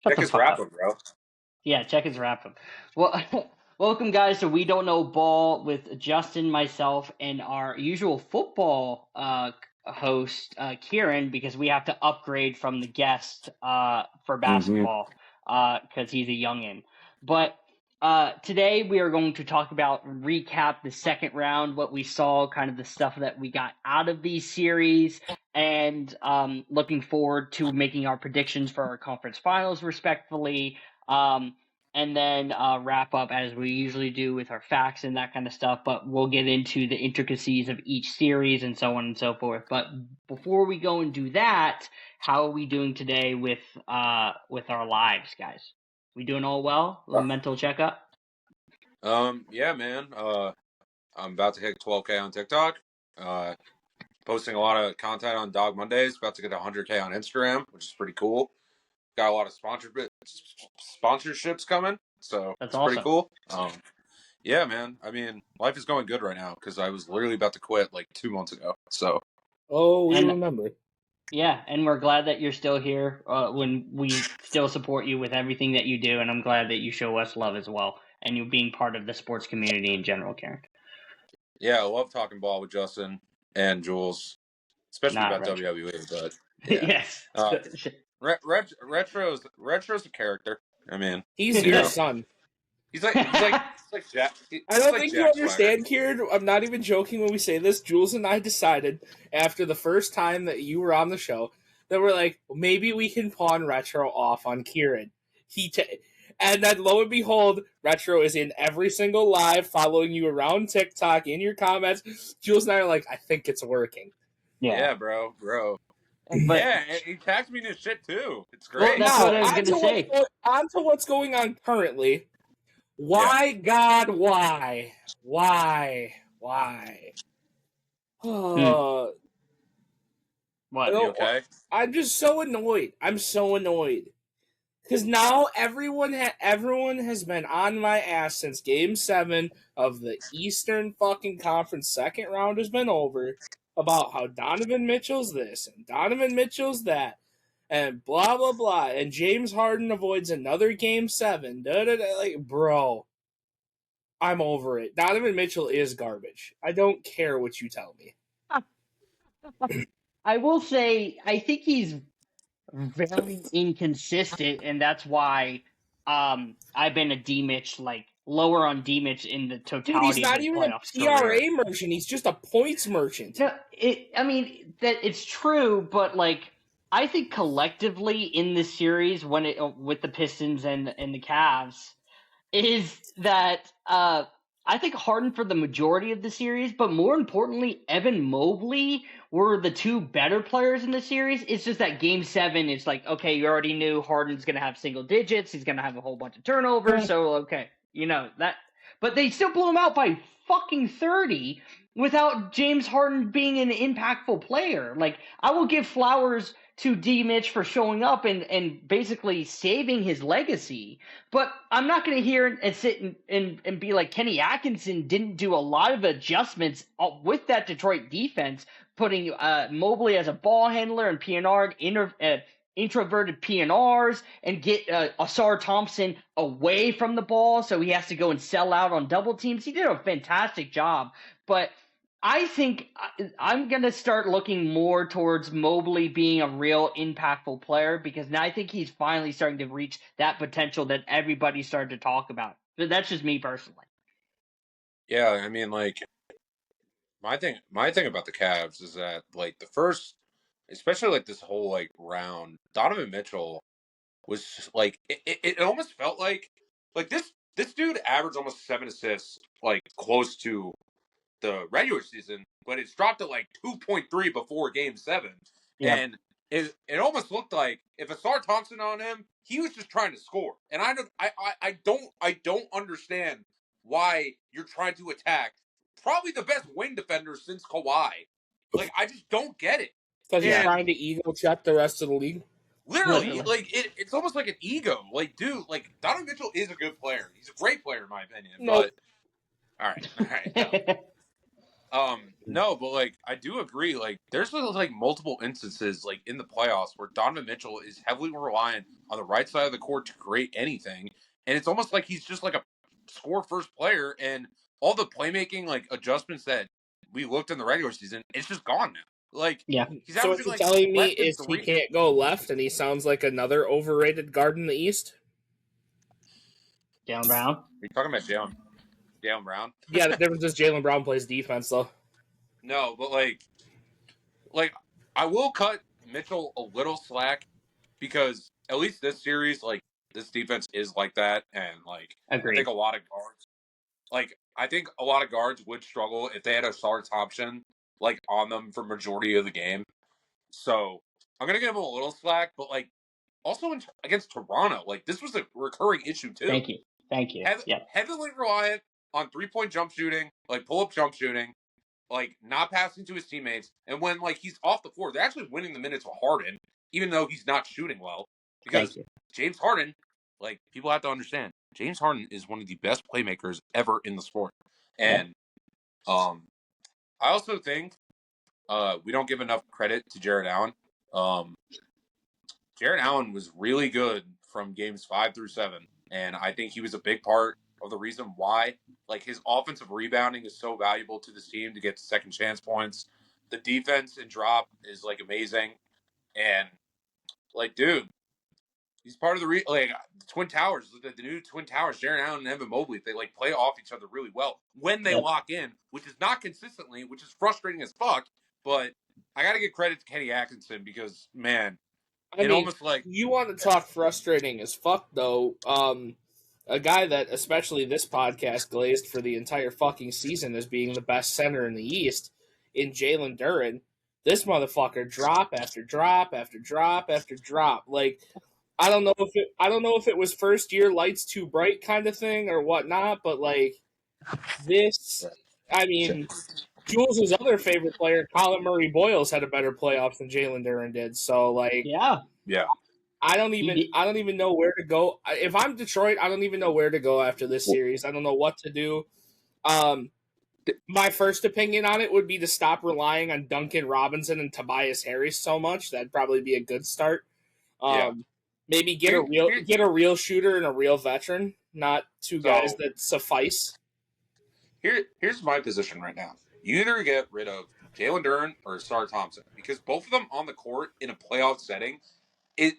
Shut Check the his fuck wrap up. up, bro. Yeah, check his wrap up. Well, welcome guys to We Don't Know Ball with Justin, myself, and our usual football host, Kieran, because we have to upgrade from the guest for basketball because he's a youngin. But today we are going to talk about recap the second round, what we saw, kind of the stuff that we got out of these series, and looking forward to making our predictions for our conference finals, respectfully. And then wrap up as we usually do with our facts and that kind of stuff. But we'll get into the intricacies of each series and so on and so forth. But before we go and do that, how are we doing today with our lives, guys? We doing all well? A mental checkup? Yeah, man. I'm about to hit 12K on TikTok. Posting a lot of content on Dog Mondays. About to get 100K on Instagram, which is pretty cool. Got a lot of sponsorships coming, so That's it's pretty awesome. cool. Yeah, man. I mean, life is going good right now because I was literally about to quit like 2 months ago. So, we And remember. yeah, and we're glad that you're still here when we still support you with everything that you do, and I'm glad that you show us love as well, and you being part of the sports community in general, Karen. yeah, I love talking ball with Justin and Jules, especially Not about retro. WWE. But yeah, Yes. Retro's a character. I mean, He's you your know, son. he's like Jack. I don't like think you Jack Swagger. understand, Kieran. I'm not even joking when we say this. Jules and I decided after the first time that you were on the show that we're like, well, maybe we can pawn Retro off on Kieran. And then lo and behold, Retro is in every single live, following you around TikTok, in your comments. Jules and I are like, I think it's working. Yeah, bro. But Yeah, and he tags me in his shit too. It's well, great. that's Now, what I was gonna say. on to what's going on currently. Why, God, why? Why? What? You okay? I'm just so annoyed. I'm so annoyed. Because now everyone has been on my ass since Game 7 of the Eastern fucking Conference second round has been over about how Donovan Mitchell's this and Donovan Mitchell's that and blah, blah, blah. And James Harden avoids another Game 7. Like, bro, I'm over it. Donovan Mitchell is garbage. I don't care what you tell me. I will say, I think he's very inconsistent, and that's why I've been a D Mitch, like lower on D Mitch in the Dude, he's totality of not his even a playoffs PRA career. merchant. He's just a points merchant. No, I mean that it's true, but like I think collectively in this series, when it with the Pistons and the Cavs, is that I think Harden for the majority of the series, but more importantly, Evan Mobley were the two better players in the series. It's just that Game 7, it's like, okay, you already knew Harden's going to have single digits. He's going to have a whole bunch of turnovers. So, okay, you know that. But they still blew him out by fucking 30 without James Harden being an impactful player. Like, I will give flowers to D Mitch for showing up and basically saving his legacy. But I'm not going to hear and sit and be like Kenny Atkinson didn't do a lot of adjustments with that Detroit defense, putting Mobley as a ball handler and PNR, introverted PNRs, and get Asar Thompson away from the ball so he has to go and sell out on double teams. He did a fantastic job. But I think I'm going to start looking more towards Mobley being a real impactful player because now I think he's finally starting to reach that potential that everybody started to talk about. But that's just me personally. Yeah, I mean, like my thing about the Cavs is that like the first, especially like this whole like round, Donovan Mitchell was just, like it almost felt like this dude averaged almost 7 assists like close to the regular season, but it's dropped to like 2.3 before Game 7, Yep. and it almost looked like if Asar Thompson on him, he was just trying to score, and I don't understand why you're trying to attack probably the best wing defender since Kawhi. Like I just don't get it. Because he's And trying to ego chat the rest of the league. literally, like it's almost like an ego. Like, dude, like Donovan Mitchell is a good player. He's a great player in my opinion. Nope. But all right, no. No, but like I do agree. Like there's like multiple instances like in the playoffs where Donovan Mitchell is heavily reliant on the right side of the court to create anything, and it's almost like he's just like a score first player, and all the playmaking like adjustments that we looked in the regular season, it's just gone now. Like Yeah. he's So what averaging you're like telling me less than is he 3. can't go left, and he sounds like another overrated guard in the East? Jaylen Brown. Are you talking about Jaylen Brown? Yeah, the difference is Jaylen Brown plays defense, though. No, but like I will cut Mitchell a little slack because at least this series, like this defense is like that, and like I think Agreed. I think a lot of guards would struggle if they had a Sarge option like on them for majority of the game. So I'm gonna give him a little slack, but like also against Toronto, like this was a recurring issue too. Thank you. Thank you. Yeah. Heavily reliant on 3-point jump shooting, like pull up jump shooting, like not passing to his teammates, and when like he's off the floor, they're actually winning the minutes with Harden, even though he's not shooting well. Thank Because you. James Harden, like people have to understand, James Harden is one of the best playmakers ever in the sport. And I also think we don't give enough credit to Jared Allen. Jared Allen was really good from games 5 through 7, and I think he was a big part of the reason why like his offensive rebounding is so valuable to this team to get second chance points. The defense and drop is like amazing, and like dude, he's part of the the Twin Towers, the new Twin Towers. Jared Allen and Evan Mobley, they like play off each other really well when they lock in, which is not consistently, which is frustrating as fuck. But I got to give credit to Kenny Atkinson because man, almost like you want to talk frustrating as fuck, though. A guy that, especially this podcast, glazed for the entire fucking season as being the best center in the East in Jalen Duren. This motherfucker drop after drop after drop after drop. Like, I don't know if it was first year lights too bright kind of thing or whatnot, but like this, I mean, Jules' other favorite player, Colin Murray Boyles, had a better playoffs than Jalen Duren did. So like, Yeah. I don't even know where to go. If I'm Detroit, I don't even know where to go after this series. I don't know what to do. My first opinion on it would be to stop relying on Duncan Robinson and Tobias Harris so much. That'd probably be a good start. Maybe get a real shooter and a real veteran, not two guys that suffice. Here's my position right now. You either get rid of Jalen Duren or Sar Thompson because both of them on the court in a playoff setting,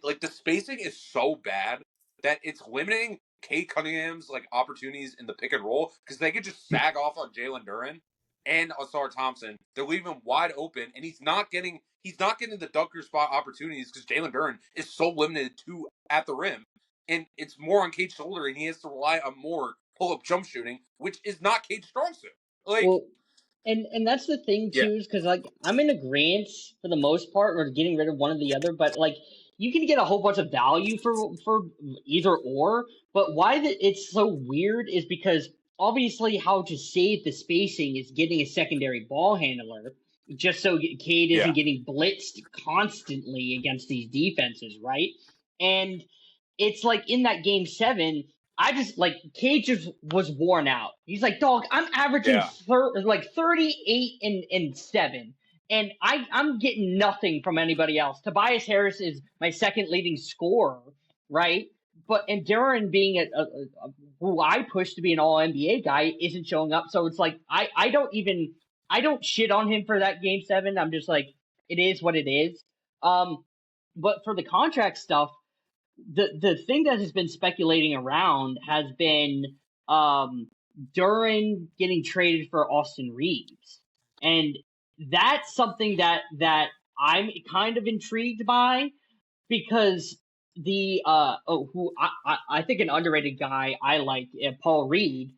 like the spacing is so bad that it's limiting Kate Cunningham's like opportunities in the pick and roll because they could just sag off on Jalen Duren and Asar Thompson. They're leaving him wide open, and he's not getting the dunker spot opportunities because Jalen Duren is so limited to at the rim, and it's more on Kate's shoulder, and he has to rely on more pull up jump shooting, which is not Kate's strong suit. Like, well, and that's the thing too, is because like I'm in agreement for the most part, or getting rid of one or the other, but like you can get a whole bunch of value for either or. But why it's so weird is because obviously how to save the spacing is getting a secondary ball handler, just so Cade isn't getting blitzed constantly against these defenses, right? And it's like in that game 7. I just like Cade just was worn out. He's like, dog, I'm averaging 38 and 7, and I'm getting nothing from anybody else. Tobias Harris is my second leading scorer, right? And Duren being a who I push to be an All NBA guy isn't showing up. So it's like I don't shit on him for that game 7. I'm just like, it is what it is. But for the contract stuff, the thing that has been speculating around has been Duren getting traded for Austin Reeves, and that's something that I'm kind of intrigued by because the who I think an underrated guy I like, Paul Reed.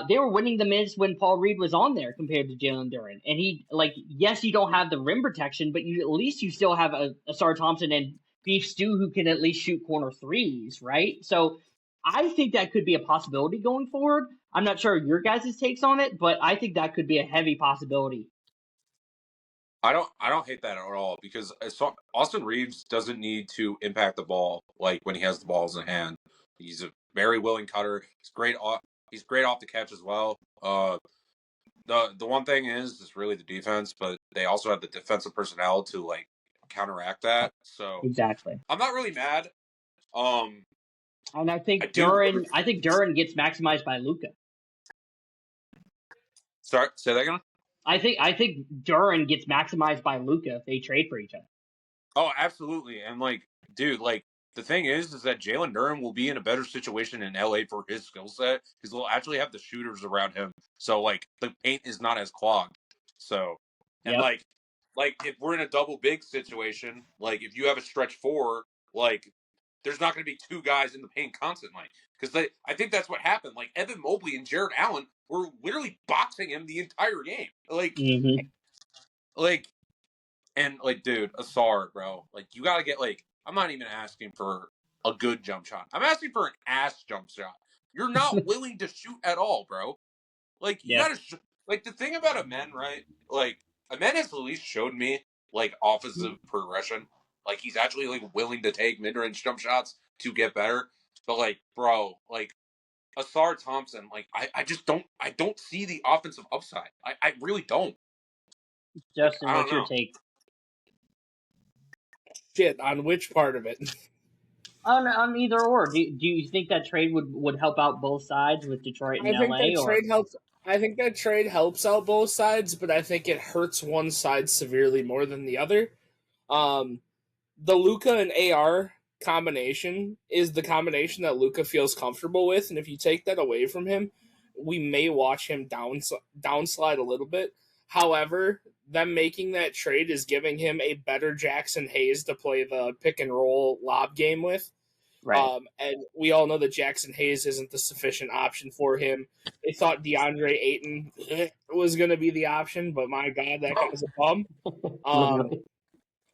They were winning the minutes when Paul Reed was on there compared to Jalen Duren, and he like yes, you don't have the rim protection, but at least you still have a Sar Thompson and Beef Stew who can at least shoot corner threes, right? So I think that could be a possibility going forward. I'm not sure your guys' takes on it, but I think that could be a heavy possibility. I don't hate that at all because Austin Reeves doesn't need to impact the ball like when he has the balls in hand. He's a very willing cutter. He's great off the catch as well. the one thing is really the defense, but they also have the defensive personnel to like counteract that. So Exactly. I'm not really mad. Um, And I I think do. Duren gets maximized by Luka. Sorry, say that again. I think Duren gets maximized by Luka if they trade for each other. Oh, absolutely. And like, dude, like the thing is that Jalen Durham will be in a better situation in LA for his skill set because they'll actually have the shooters around him. So like the paint is not as clogged. So and Yep. like if we're in a double big situation, like if you have a stretch four, like there's not going to be two guys in the paint constantly because I think that's what happened. Like Evan Mobley and Jared Allen were literally boxing him the entire game. Mm-hmm. Like and like, dude, Asar, bro, like you gotta get like. I'm not even asking for a good jump shot. I'm asking for an ass jump shot. You're not willing to shoot at all, bro. Like you Yeah. gotta like the thing about a man, right? Like a man has at least showed me like offensive progression. Like he's actually like willing to take mid-range jump shots to get better. But like, bro, like Asar Thompson, like I just don't see the offensive upside. I really don't. Like Justin, I don't what's your know. take? Shit, on which part of it? On either or, do you think that trade would help out both sides with Detroit and I think LA, that or trade helps. I think that trade helps out both sides, but I think it hurts one side severely more than the other. Um, the Luca and AR combination is the combination that Luca feels comfortable with, and if you take that away from him, we may watch him downslide a little bit. However, them making that trade is giving him a better Jackson Hayes to play the pick and roll lob game with. right? And we all know that Jackson Hayes isn't the sufficient option for him. They thought DeAndre Ayton was going to be the option, but my God, that guy's a bum. Literally.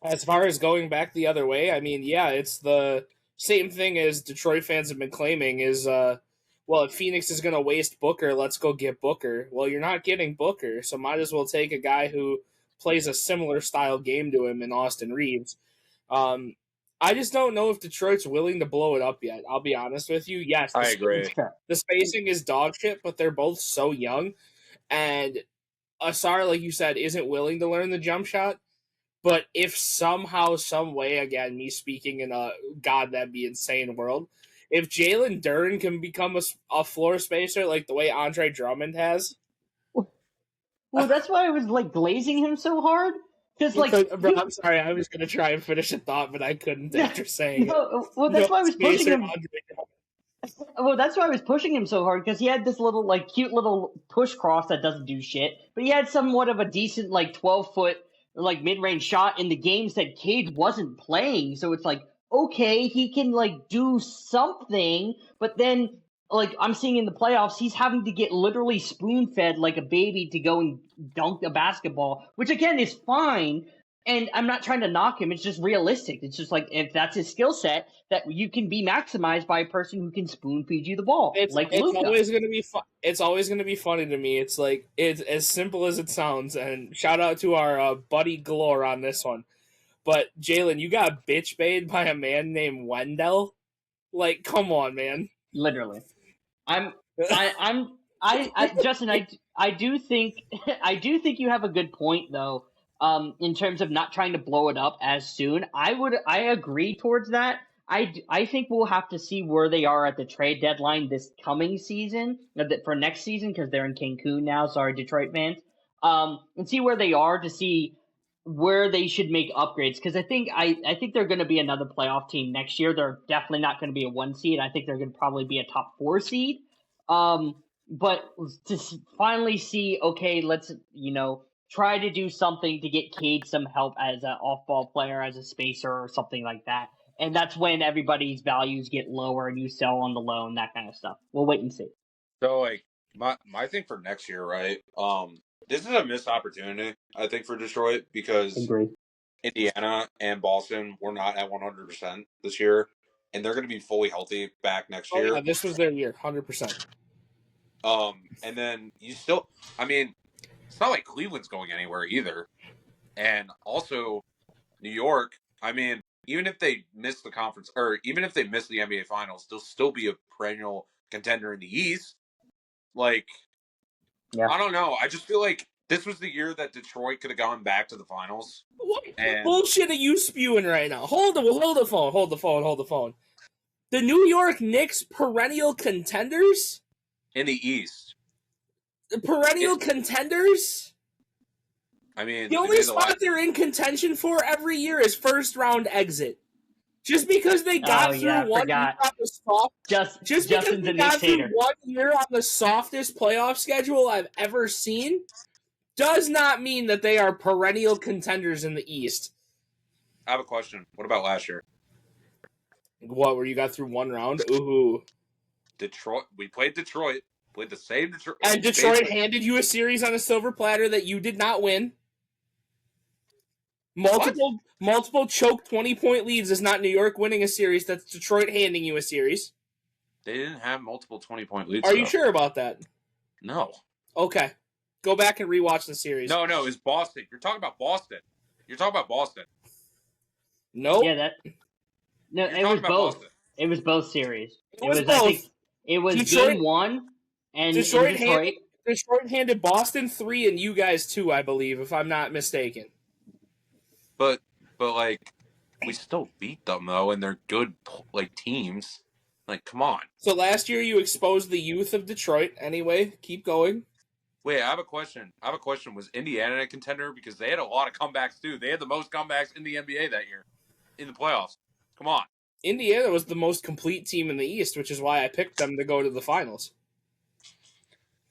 As far as going back the other way, I mean, yeah, it's the same thing as Detroit fans have been claiming is, well, if Phoenix is going to waste Booker, let's go get Booker. Well, you're not getting Booker, so might as well take a guy who plays a similar style game to him in Austin Reeves. Um, I just don't know if Detroit's willing to blow it up yet. I'll be honest with you. Yes, I agree. the spacing is dog shit, but they're both so young. And Asar, like you said, isn't willing to learn the jump shot. But if somehow, some way, again, me speaking in a God, that'd be insane world, if Jalen Duren can become a floor spacer like the way Andre Drummond has, Well, that's why I was like glazing him so hard because like bro, I'm sorry, I was gonna try and finish a thought, but I couldn't after saying it. well, that's why I was pushing Spacer him. Andre Drummond. Well, that's why I was pushing him so hard because he had this little like cute little push cross that doesn't do shit, but he had somewhat of a decent like 12-foot like mid-range shot in the games that Cade wasn't playing. So it's like okay, he can like do something, but then like I'm seeing in the playoffs, he's having to get literally spoon-fed like a baby to go and dunk a basketball, which again is fine. And I'm not trying to knock him. It's just realistic. It's just like if that's his skill set, that you can be maximized by a person who can spoon feed you the ball, like Luka. Always gonna be It's always gonna be funny to me. It's like it's as simple as it sounds. And shout out to our buddy Galore on this one. But Jalen, you got bitch made by a man named Wendell. Like, come on, man. Literally, Justin, I do think I do think you have a good point though. In terms of not trying to blow it up as soon, I agree towards that. I think we'll have to see where they are at the trade deadline this coming season for next season because they're in Cancun now. Sorry, Detroit fans. And see where they are to see where they should make upgrades because I think they're going to be another playoff team next year. They're definitely not going to be a 1 seed. I think they're going to probably be a top 4 seed. But to finally see, okay, let's try to do something to get Cade some help as an off-ball player, as a spacer or something like that. And that's when everybody's values get lower and you sell on the loan, that kind of stuff. We'll wait and see. So like my thing for next year, right? This is a missed opportunity, I think, for Detroit because Agree. Indiana and Boston were not at 100% this year, and they're going to be fully healthy back next year. Yeah, this was their year, 100%. And then you still, I mean, it's not like Cleveland's going anywhere either, and also New York. I mean, even if they miss the conference, or even if they miss the NBA Finals, they'll still be a perennial contender in the East. Like, Yeah. I don't know. I just feel like this was the year that Detroit could have gone back to the finals. What And bullshit are you spewing right now? Hold the phone. The New York Knicks perennial contenders? in the East, Perennial contenders? I mean, The they only made the spot last. they're in contention for every year is first round exit. Just because they got through I one year forgot. on the soft, just because Justin's they a got Knicks through hater. 1 year on the softest playoff schedule I've ever seen, does not mean that they are perennial contenders in the East. I have a question. What about last year? What, where you got through one round? Ooh. Detroit. We played Detroit. Played the same Detroit. And Detroit basically. handed you a series on a silver platter that you did not win. Multiple choke 20-point leads is not New York winning a series. That's Detroit handing you a series. They didn't have multiple 20-point leads. Are you sure about that? No. Okay. Go back and rewatch the series. No, it's Boston. You're talking about Boston. Nope. Yeah, You're it was talking about both. Boston. It was both series. It was I both. think it was Detroit- game one and Detroit Detroit. Detroit handed Boston 3 and you guys 2, I believe, if I'm not mistaken. But like, we still beat them though, and they're good like teams. Like, come on. So last year you exposed the youth of Detroit. Anyway, keep going. Wait, I have a question. Was Indiana a contender? Because they had a lot of comebacks too. They had the most comebacks in the NBA that year, in the playoffs. Come on. Indiana was the most complete team in the East, which is why I picked them to go to the finals.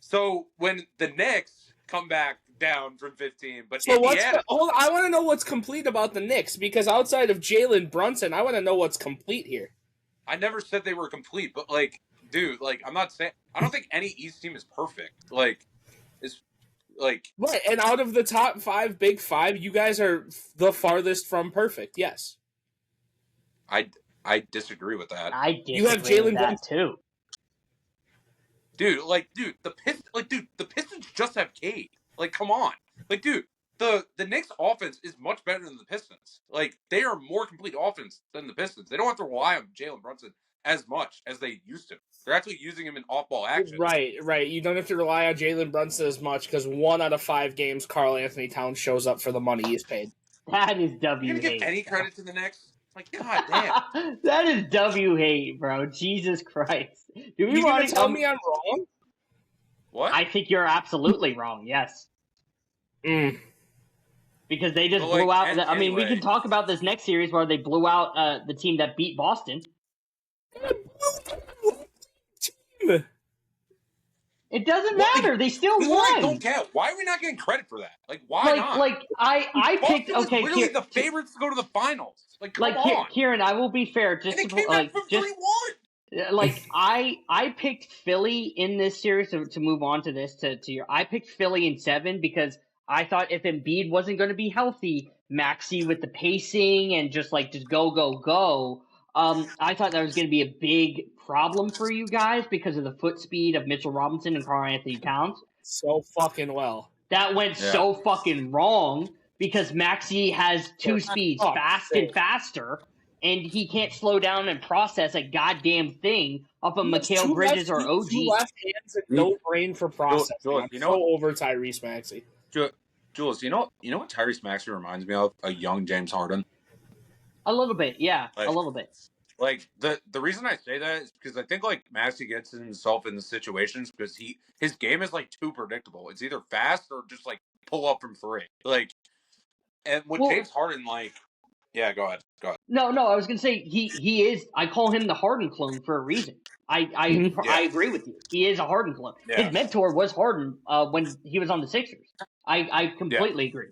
So when the Knicks come back down from 15, but So Indiana, I want to know what's complete about the Knicks, because outside of Jalen Brunson, I want to know what's complete here. I never said they were complete, but like, dude, like, I'm not saying I don't think any East team is perfect. Like, it's like Right, and out of the top 5, big 5, you guys are the farthest from perfect. Yes, I disagree with that. I disagree You have with Jalen that Brunson. too. The Pistons just have Cade. Like, come on. Like, dude, the Knicks offense is much better than the Pistons. Like, they are more complete offense than the Pistons. They don't have to rely on Jalen Brunson as much as they used to. They're actually using him in off-ball action. Right. You don't have to rely on Jalen Brunson as much, because 1 out of 5 games, Karl Anthony Towns shows up for the money he's paid. That is You W gonna give hate. any credit to the Knicks? Like, god damn. That is W hate, bro. Jesus Christ. Do we You want gonna to tell me I'm wrong? What? I think you're absolutely wrong. Yes. Because they just But, like, blew out. and I mean, we anyway. can talk about this next series where they blew out the team that beat Boston. Team. It doesn't Well, matter. They still We literally won. don't get. Why are we not getting credit for that? Like, why not? I picked. Boston was Okay, literally the favorites to go to the finals. Like, come on. Kieran, I will be fair. Just And they to, came back from 3-1. I picked Philly in this series to move on to this to your. I picked Philly in 7 because I thought if Embiid wasn't going to be healthy, Maxey with the pacing and just go. I thought that was going to be a big problem for you guys because of the foot speed of Mitchell Robinson and Karl Anthony Towns. So fucking well. That went so fucking wrong because Maxey has 2 speeds, fast and faster, and he can't slow down and process a goddamn thing off of Mikal Bridges or OG. 2 left hands and no brain for processing. Jules, I'm so over Tyrese Maxey. Jules, you know what Tyrese Maxey reminds me of? A young James Harden. A little bit, yeah, Like, a little bit. Like, the reason I say that is because I think, like, Maxey gets himself in the situations because his game is, like, too predictable. It's either fast or just, like, pull up from 3. Like, and with James Harden, like, yeah, go ahead. No, I was gonna say he is. I call him the Harden clone for a reason. I agree with you. He is a Harden clone. Yeah. His mentor was Harden when he was on the Sixers. I completely agree.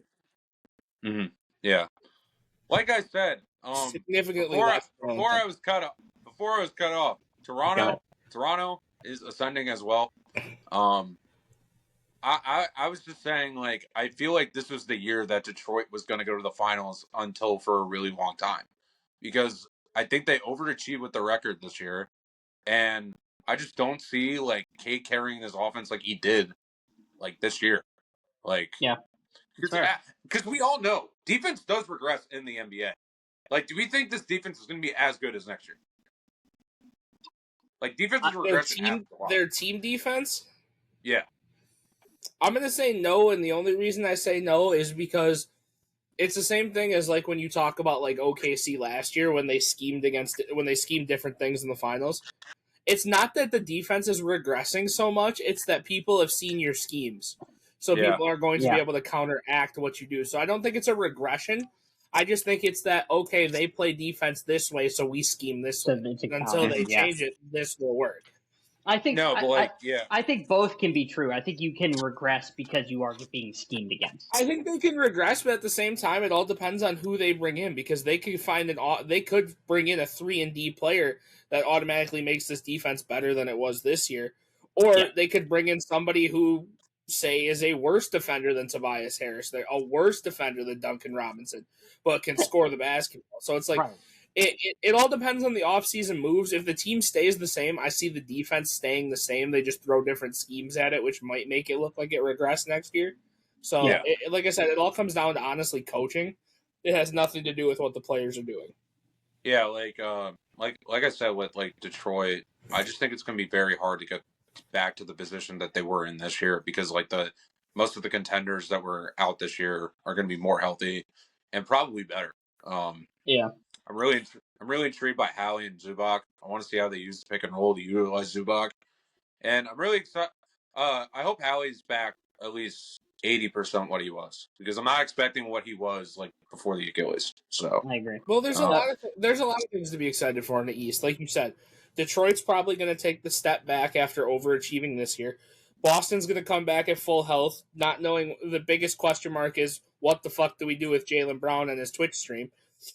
Mm-hmm. Yeah. Like I said, significantly before I was cut off, Toronto is ascending as well. I was just saying, like, I feel like this was the year that Detroit was going to go to the finals until for a really long time, because I think they overachieved with the record this year, and I just don't see, like, Cade carrying his offense like he did, like, this year. Like, yeah, because we all know defense does regress in the NBA. Like, do we think this defense is going to be as good as next year? Like, defense is regressing. Their team defense? Yeah. I'm going to say no, and the only reason I say no is because it's the same thing as like when you talk about like OKC last year when they schemed different things in the finals. It's not that the defense is regressing so much, it's that people have seen your schemes. So Yeah. people are going to be Yeah. able to counteract what you do. So I don't think it's a regression. I just think it's that, okay, they play defense this way, so we scheme this So way. it's a Until counter, they yeah. change it, this will work. I think No, but like, yeah. I think both can be true. I think you can regress because you are being schemed against. I think they can regress, but at the same time, it all depends on who they bring in because they could they could bring in a 3-and-D player that automatically makes this defense better than it was this year, or Yeah. they could bring in somebody who say is a worse defender than Tobias Harris, they're a worse defender than Duncan Robinson, but can score the basketball. So it's like Right. it all depends on the offseason moves. If the team stays the same, I see the defense staying the same. They just throw different schemes at it, which might make it look like it regressed next year. So, Yeah. like I said, it all comes down to honestly coaching. It has nothing to do with what the players are doing. Yeah, like I said with like Detroit, I just think it's going to be very hard to get back to the position that they were in this year because like the most of the contenders that were out this year are going to be more healthy and probably better. Yeah. I'm really intrigued by Hallie and Zubac. I want to see how they use the pick and roll to utilize Zubac, and I'm really excited. I hope Hallie's back at least 80% what he was because I'm not expecting what he was like before the Achilles. So I agree. Well, there's a lot of things to be excited for in the East. Like you said, Detroit's probably going to take the step back after overachieving this year. Boston's going to come back at full health, not knowing the biggest question mark is what the fuck do we do with Jaylen Brown and his Twitch stream.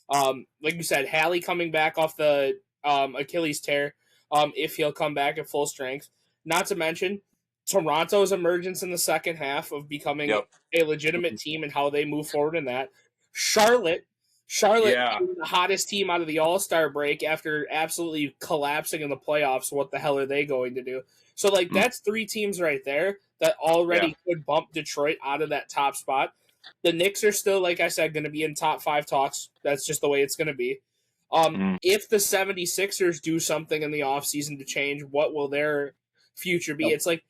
Like you said, Hallie coming back off the Achilles tear, if he'll come back at full strength. Not to mention Toronto's emergence in the second half of becoming Yep. a legitimate team and how they move forward in that. Charlotte Yeah. being the hottest team out of the All-Star break after absolutely collapsing in the playoffs. What the hell are they going to do? So, like, that's three teams right there that already could bump Detroit out of that top spot. The Knicks are still, like I said, going to be in top 5 talks. That's just the way it's going to be. If the 76ers do something in the offseason to change, what will their future be? Nope. It's like,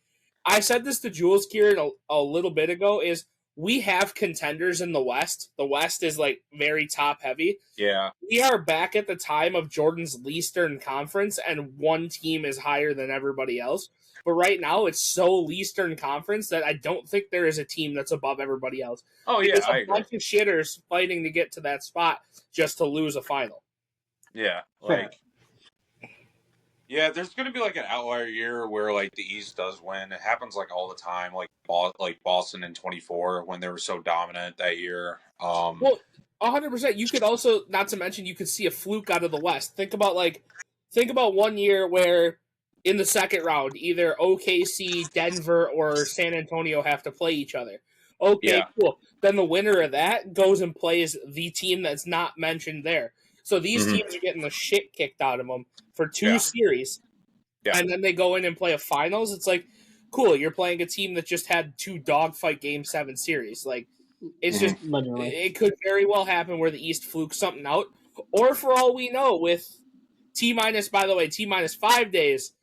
I said this to Jules Kieran a little bit ago, is we have contenders in the West. The West is, like, very top-heavy. Yeah. We are back at the time of Jordan's Eastern Conference, and one team is higher than everybody else. But right now, it's so Eastern Conference that I don't think there is a team that's above everybody else. Oh, yeah, There's I a agree. bunch of shitters fighting to get to that spot just to lose a final. Yeah, like, yeah, there's going to be like an outlier year where like the East does win. It happens like all the time, like Boston in 24 when they were so dominant that year. Well, 100%. You could also, not to mention, you could see a fluke out of the West. Think about 1 year where in the second round, either OKC, Denver, or San Antonio have to play each other. Okay, cool. Then the winner of that goes and plays the team that's not mentioned there. So these teams are getting the shit kicked out of them for 2 series. Yeah. And then they go in and play a finals. It's like, cool, you're playing a team that just had 2 dogfight Game 7 series. Like, it's just, Literally. it could very well happen where the East flukes something out. Or for all we know, with T-minus 5 days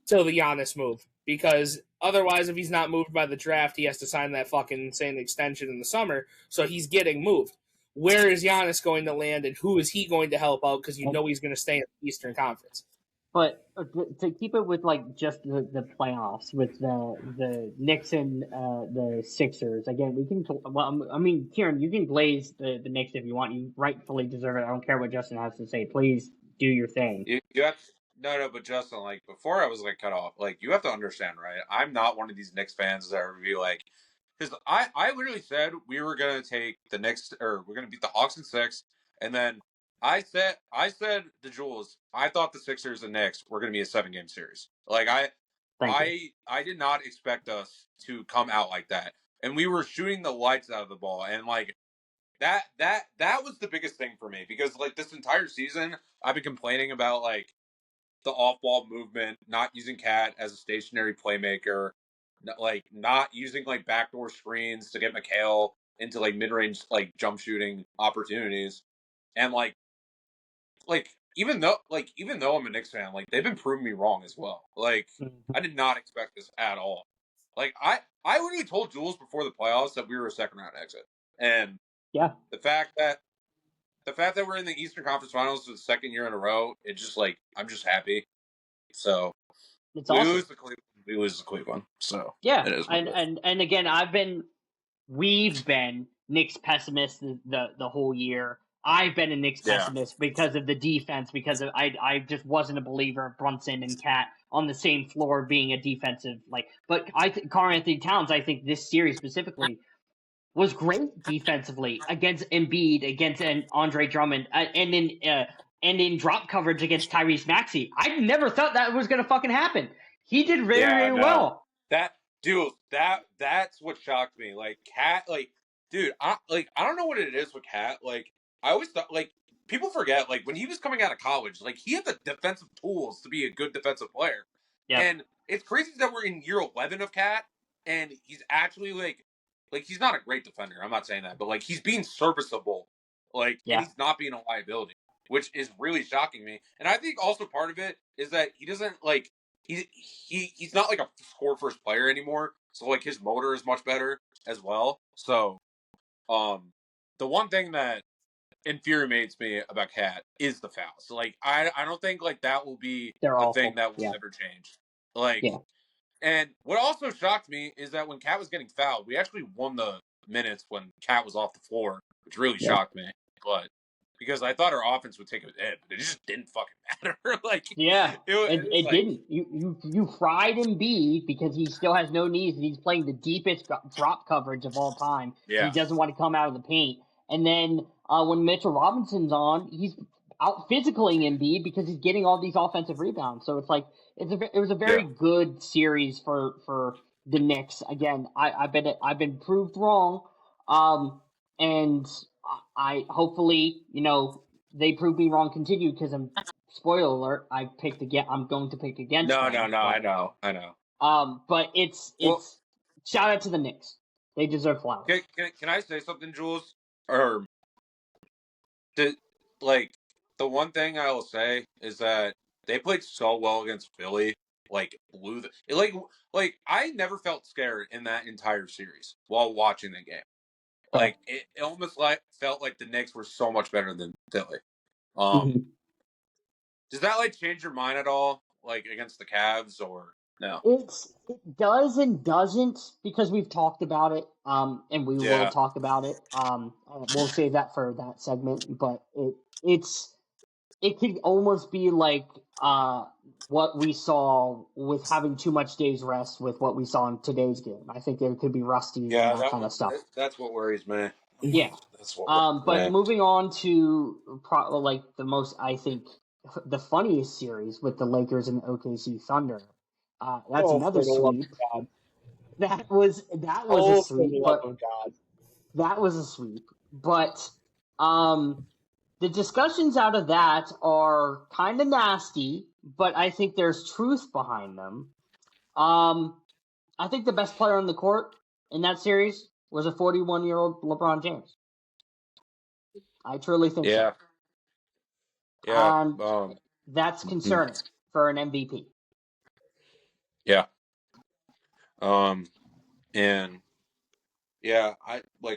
till the Giannis move. Because otherwise, if he's not moved by the draft, he has to sign that fucking insane extension in the summer. So he's getting moved. Where is Giannis going to land, and who is he going to help out? Because you know he's going to stay in the Eastern Conference. But to keep it with like just the playoffs with the Knicks and the Sixers again, we can. Well, I mean, Kieran, you can glaze the Knicks if you want. You rightfully deserve it. I don't care what Justin has to say. Please do your thing. You have no, but Justin, like before I was like cut off, like you have to understand, right? I'm not one of these Knicks fans that are be like, because I literally said we were gonna take the Knicks or we're gonna beat the Hawks in 6, and then I said to Jules, I thought the Sixers and Knicks were gonna be a 7-game series. Like I did not expect us to come out like that, and we were shooting the lights out of the ball, and like that was the biggest thing for me because like this entire season I've been complaining about like the off-ball movement, not using Cat as a stationary playmaker, like not using like backdoor screens to get McHale into like mid-range like jump shooting opportunities, and like even though I'm a Knicks fan, like they've been proving me wrong as well. Like I did not expect this at all. Like I literally told Jules before the playoffs that we were a second round exit, and Yeah. the fact that we're in the Eastern Conference Finals for the second year in a row, it's just like I'm just happy. So It's awesome. We lose the Cleveland. So Yeah, it is what it is. and again, we've been Knicks pessimists the whole year. I've been a Knicks Yeah. pessimist because of the defense, because of I just wasn't a believer of Brunson and Cat on the same floor being a defensive but Karl Anthony Towns, I think this series specifically was great defensively against Embiid, against Andre Drummond, and in drop coverage against Tyrese Maxey. I never thought that was going to fucking happen. He did very, very well. That's what shocked me. Like Cat, dude, I don't know what it is with Cat. Like I always thought, people forget, when he was coming out of college, he had the defensive tools to be a good defensive player. Yep. And it's crazy that we're in year 11 of Cat, and he's actually he's not a great defender. I'm not saying that, but he's being serviceable, and he's not being a liability, which is really shocking me. And I think also part of it is that he doesn't he's not a score first player anymore. So his motor is much better as well. So the one thing that infuriates me about Cat is the fouls. So I don't think that will be a thing that will ever change. And what also shocked me is that when Cat was getting fouled, we actually won the minutes when Cat was off the floor, which really shocked me. But because I thought our offense would take a hit, but it just didn't fucking matter. It didn't. You fried Embiid because he still has no knees and he's playing the deepest drop coverage of all time. Yeah. He doesn't want to come out of the paint. And then when Mitchell Robinson's on, he's out physicaling Embiid because he's getting all these offensive rebounds. So it's it was a very good series for the Knicks. Again, I've been proved wrong. And I hopefully, they prove me wrong continue because spoiler alert, I'm going to pick against them. No, I know. But it's shout out to the Knicks. They deserve flowers. Can I say something, Jules? Or the one thing I will say is that they played so well against Philly. Blew I never felt scared in that entire series while watching the game. It almost felt like the Knicks were so much better than Philly. Does that change your mind at all? Against the Cavs or no? It does and doesn't because we've talked about it. And we will talk about it. We'll save that for that segment. But it could almost be what we saw with having too much days rest with what we saw in today's game. I think it could be rusty and that kind of stuff. That's what worries me. Yeah. That's what but moving on to the most, I think, the funniest series with the Lakers and OKC Thunder. That's another sweep. That was a sweep. That was a sweep. But the discussions out of that are kind of nasty, but I think there's truth behind them. I think the best player on the court in that series was a 41-year-old LeBron James. I truly think so. Yeah. And that's concerning for an MVP. Yeah. And yeah,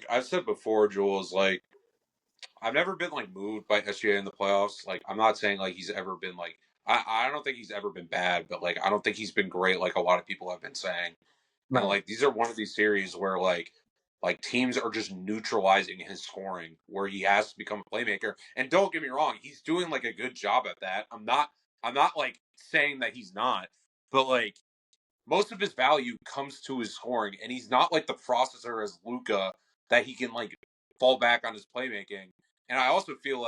I've said before, Jules, I've never been moved by SGA in the playoffs. I'm not saying he's ever been I don't think he's ever been bad, but I don't think he's been great a lot of people have been saying. Right. And these are one of these series where teams are just neutralizing his scoring, where he has to become a playmaker. And don't get me wrong, he's doing a good job at that. I'm not saying that he's not, but most of his value comes to his scoring, and he's not the processor as Luka that he can fall back on his playmaking. And I also feel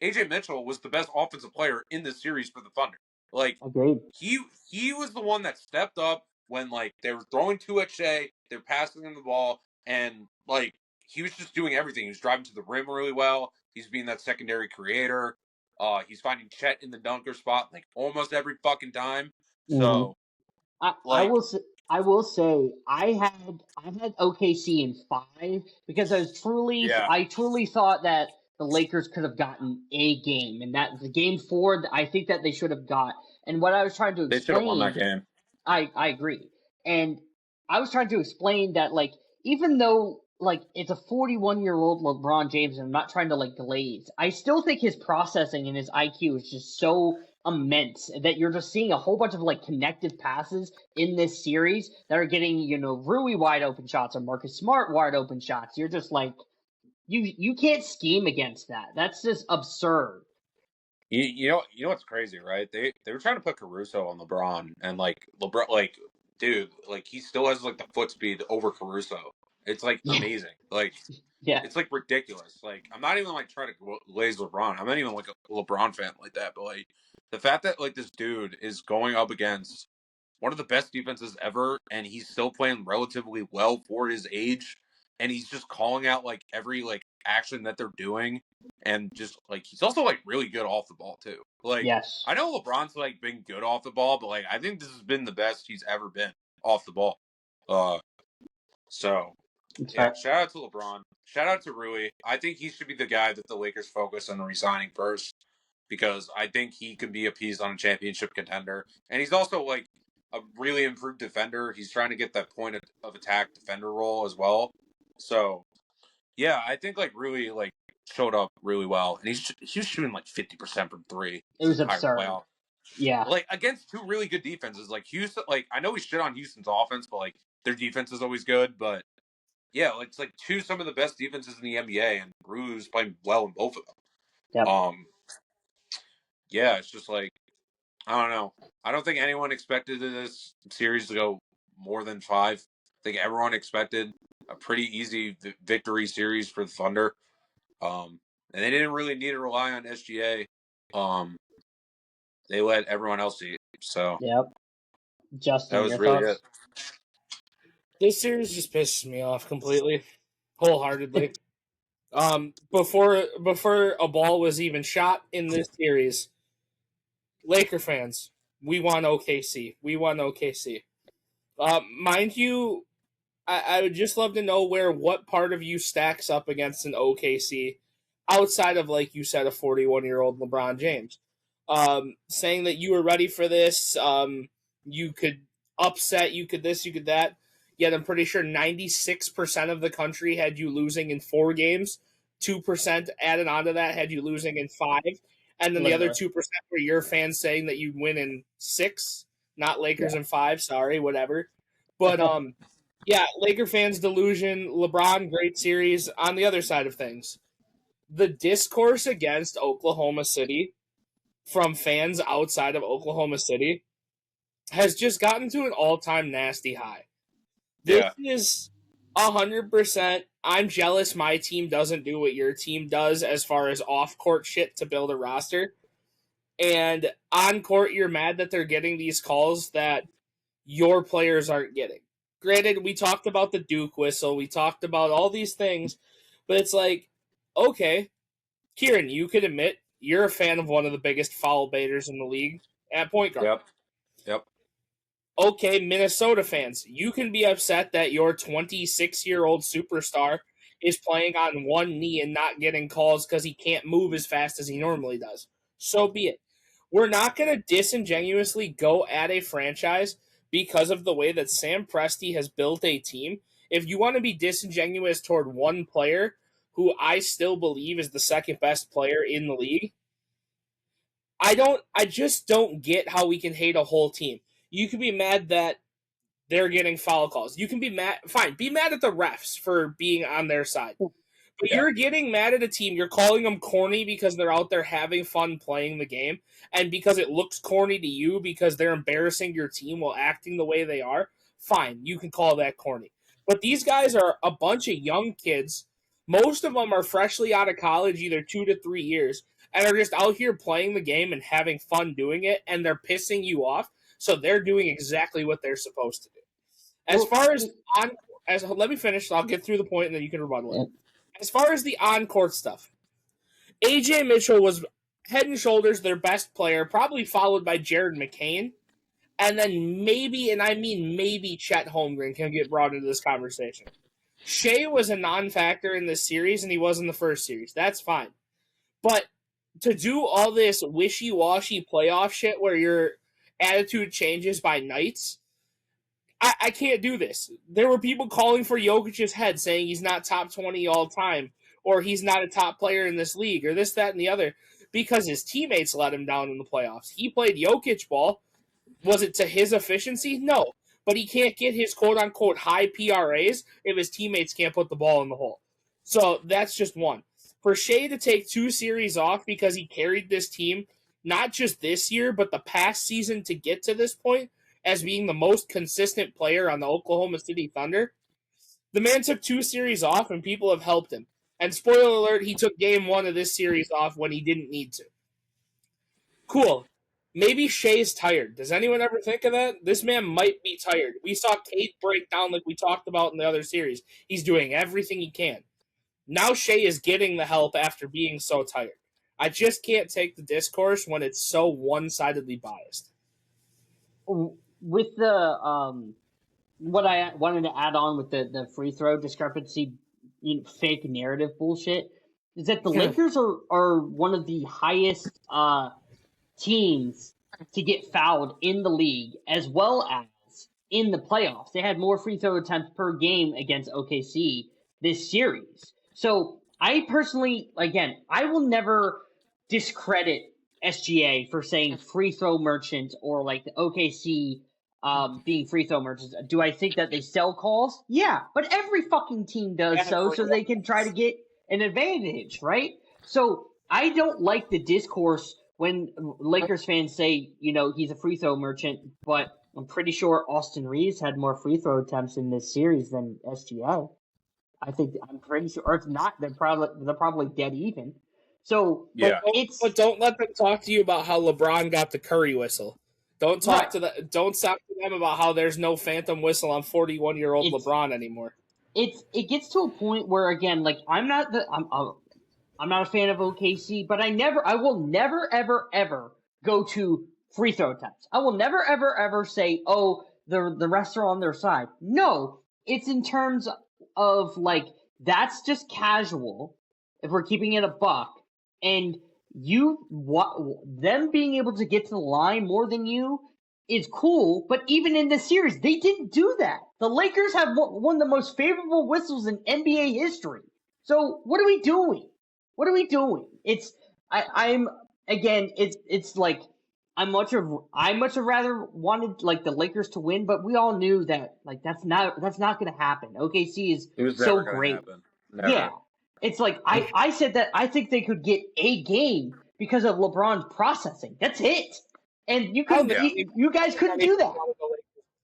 AJ Mitchell was the best offensive player in this series for the Thunder. Agreed. He was the one that stepped up when they were throwing to at Shea, they're passing him the ball, and he was just doing everything. He was driving to the rim really well. He's being that secondary creator. He's finding Chet in the dunker spot almost every fucking time. So I will say I had OKC in 5 because I truly thought that the Lakers could have gotten a game, and that the game 4 I think that they should have got. And what I was trying to explain, they should have won that game. I agree. And I was trying to explain that, like, even though, like, it's a 41-year-old LeBron James, and I'm not trying to, like, glaze, I still think his processing and his IQ is just so immense that you're just seeing a whole bunch of, like, connective passes in this series that are getting, Rui wide open shots or Marcus Smart wide open shots. You're just like, you can't scheme against that. That's just absurd. You know what's crazy, right? They were trying to put Caruso on LeBron, and like LeBron, like dude, like he still has like the foot speed over Caruso. It's like Yeah. amazing. Like Yeah. it's like ridiculous. Like I'm not even like trying to glaze LeBron. I'm not even like a LeBron fan like that. But like the fact that like this dude is going up against one of the best defenses ever, and he's still playing relatively well for his age, and he's just calling out like every like action that they're doing, and just like he's also like really good off the ball too. Like Yes. I know LeBron's like been good off the ball, but like I think this has been the best he's ever been off the ball. So It's yeah, fair. shout out to LeBron. Shout out to Rui. I think he should be the guy that the Lakers focus on resigning first, because I think he can be a piece on a championship contender. And he's also like a really improved defender. He's trying to get that point of attack defender role as well. So yeah, I think like Rui like showed up really well, and he was shooting like 50% from three. It was Entire absurd. playoff. Yeah. Like against two really good defenses, like Houston. Like I know we shit on Houston's offense, but like their defense is always good. But yeah, it's like some of the best defenses in the NBA, and Rui's playing well in both of them. Yep. Yeah, it's just like I don't know. I don't think anyone expected this series to go more than 5. I think everyone expected a pretty easy victory series for the Thunder, and they didn't really need to rely on SGA. They let everyone else see it. So Yep. that Justin, was your really thoughts? it. This series just pisses me off completely, wholeheartedly. Before a ball was even shot in this series, Laker fans, we want OKC. We want OKC. Mind you, I would just love to know what part of you stacks up against an OKC outside of, like you said, a 41-year-old LeBron James. Saying that you were ready for this, you could upset, you could this, you could that. Yet I'm pretty sure 96% of the country had you losing in 4 games. 2% added onto that had you losing in 5. And then the other Literally. 2% were your fans saying that you'd win in 6, not Lakers Yeah. in 5. Sorry, whatever. But yeah, Laker fans delusion. LeBron, great series. On the other side of things, the discourse against Oklahoma City from fans outside of Oklahoma City has just gotten to an all-time nasty high. This Yeah. is 100%. I'm jealous my team doesn't do what your team does as far as off-court shit to build a roster. And on court, you're mad that they're getting these calls that your players aren't getting. Granted, we talked about the Duke whistle, we talked about all these things, but it's like, okay, Kieran, you could admit you're a fan of one of the biggest foul baiters in the league at point guard. Yep. Okay, Minnesota fans, you can be upset that your 26-year-old superstar is playing on one knee and not getting calls because he can't move as fast as he normally does. So be it. We're not going to disingenuously go at a franchise because of the way that Sam Presti has built a team. If you want to be disingenuous toward one player who I still believe is the second best player in the league, I just don't get how we can hate a whole team. You can be mad that they're getting foul calls. You can be mad, fine, be mad at the refs for being on their side. But Yeah. you're getting mad at a team. You're calling them corny because they're out there having fun playing the game, and because it looks corny to you because they're embarrassing your team while acting the way they are. Fine, you can call that corny. But these guys are a bunch of young kids. Most of them are freshly out of college, either 2 to 3 years, and are just out here playing the game and having fun doing it, and they're pissing you off. So they're doing exactly what they're supposed to do. As far as let me finish, I'll get through the point and then you can rebuttal it. As far as the on-court stuff, AJ Mitchell was head and shoulders their best player, probably followed by Jared McCain. And then maybe, and I mean maybe, Chet Holmgren can get brought into this conversation. Shea was a non-factor in this series, and he was in the first series. That's fine. But to do all this wishy-washy playoff shit where your attitude changes by nights, I can't do this. There were people calling for Jokic's head, saying he's not top 20 all time, or he's not a top player in this league, or this, that, and the other, because his teammates let him down in the playoffs. He played Jokic ball. Was it to his efficiency? No. But he can't get his quote-unquote high PRAs if his teammates can't put the ball in the hole. So that's just one. For Shea to take 2 series off because he carried this team, not just this year, but the past season to get to this point, as being the most consistent player on the Oklahoma City Thunder, the man took 2 series off and people have helped him. And spoiler alert, he took game 1 of this series off when he didn't need to. Cool. Maybe Shea's tired. Does anyone ever think of that? This man might be tired. We saw Kate break down like we talked about in the other series. He's doing everything he can. Now Shea is getting the help after being so tired. I just can't take the discourse when it's so one-sidedly biased. With the what I wanted to add on with the free throw discrepancy, fake narrative bullshit, is that the Lakers are one of the highest teams to get fouled in the league, as well as in the playoffs. They had more free throw attempts per game against OKC this series. So I personally, again, I will never discredit SGA for saying free throw merchant or like the OKC being free throw merchants. Do I think that they sell calls? Yeah, but every fucking team does so they can try to get an advantage, right? So I don't like the discourse when Lakers fans say, he's a free throw merchant, but I'm pretty sure Austin Reeves had more free throw attempts in this series than SGA. I'm pretty sure, or if not, they're probably dead even. So, yeah, but don't let them talk to you about how LeBron got the Curry whistle. Don't talk to don't talk to them about how there's no phantom whistle on 41-year-old LeBron anymore. It gets to a point where, again, like I'm not a fan of OKC, but I will never ever ever go to free throw attempts. I will never ever ever say, oh, the refs are on their side. No, it's in terms of like that's just casual. If we're keeping it a buck, and them being able to get to the line more than you is cool, but even in this series, they didn't do that. The Lakers have one of the most favorable whistles in NBA history. So what are we doing? What are we doing? I'm like I much have rather wanted like the Lakers to win, but we all knew that like that's not going to happen. OKC is so great. Yeah, it's like I said that I think they could get a game because of LeBron's processing. That's it. And you guys couldn't do that.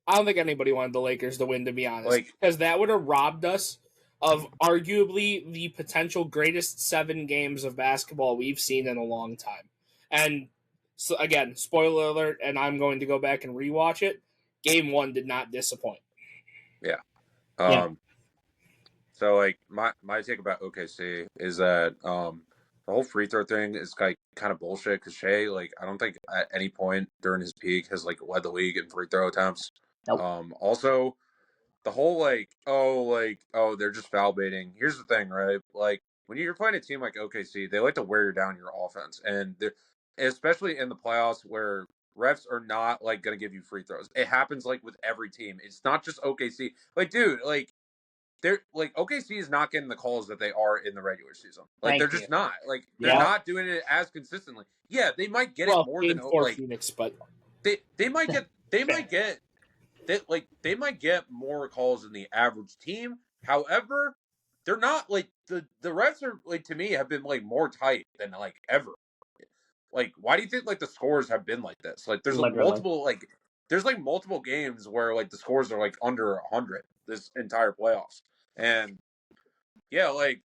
I don't think anybody wanted the Lakers to win, to be honest, because that would have robbed us of arguably the potential greatest 7 games of basketball we've seen in a long time. And so, again, spoiler alert, and I'm going to go back and rewatch it. Game 1 did not disappoint. Yeah. So, like, my take about OKC is that the whole free throw thing is like kind of bullshit because Shea, like, I don't think at any point during his peak has like led the league in free throw attempts. Nope. Also, the whole they're just foul baiting. Here's the thing, right? Like when you're playing a team like OKC, they like to wear down your offense, and especially in the playoffs where refs are not like going to give you free throws. It happens like with every team. It's not just OKC. Like, dude, like they're like OKC is not getting the calls that they are in the regular season. Like they're just not. Like they're not doing it as consistently. Yeah, they might get it more than like Phoenix, but they might get more calls than the average team. However, they're not like the refs are like to me have been like more tight than like ever. Like, why do you think like the scores have been like this? Like, there's multiple games where like the scores are like under 100 this entire playoffs. And yeah, like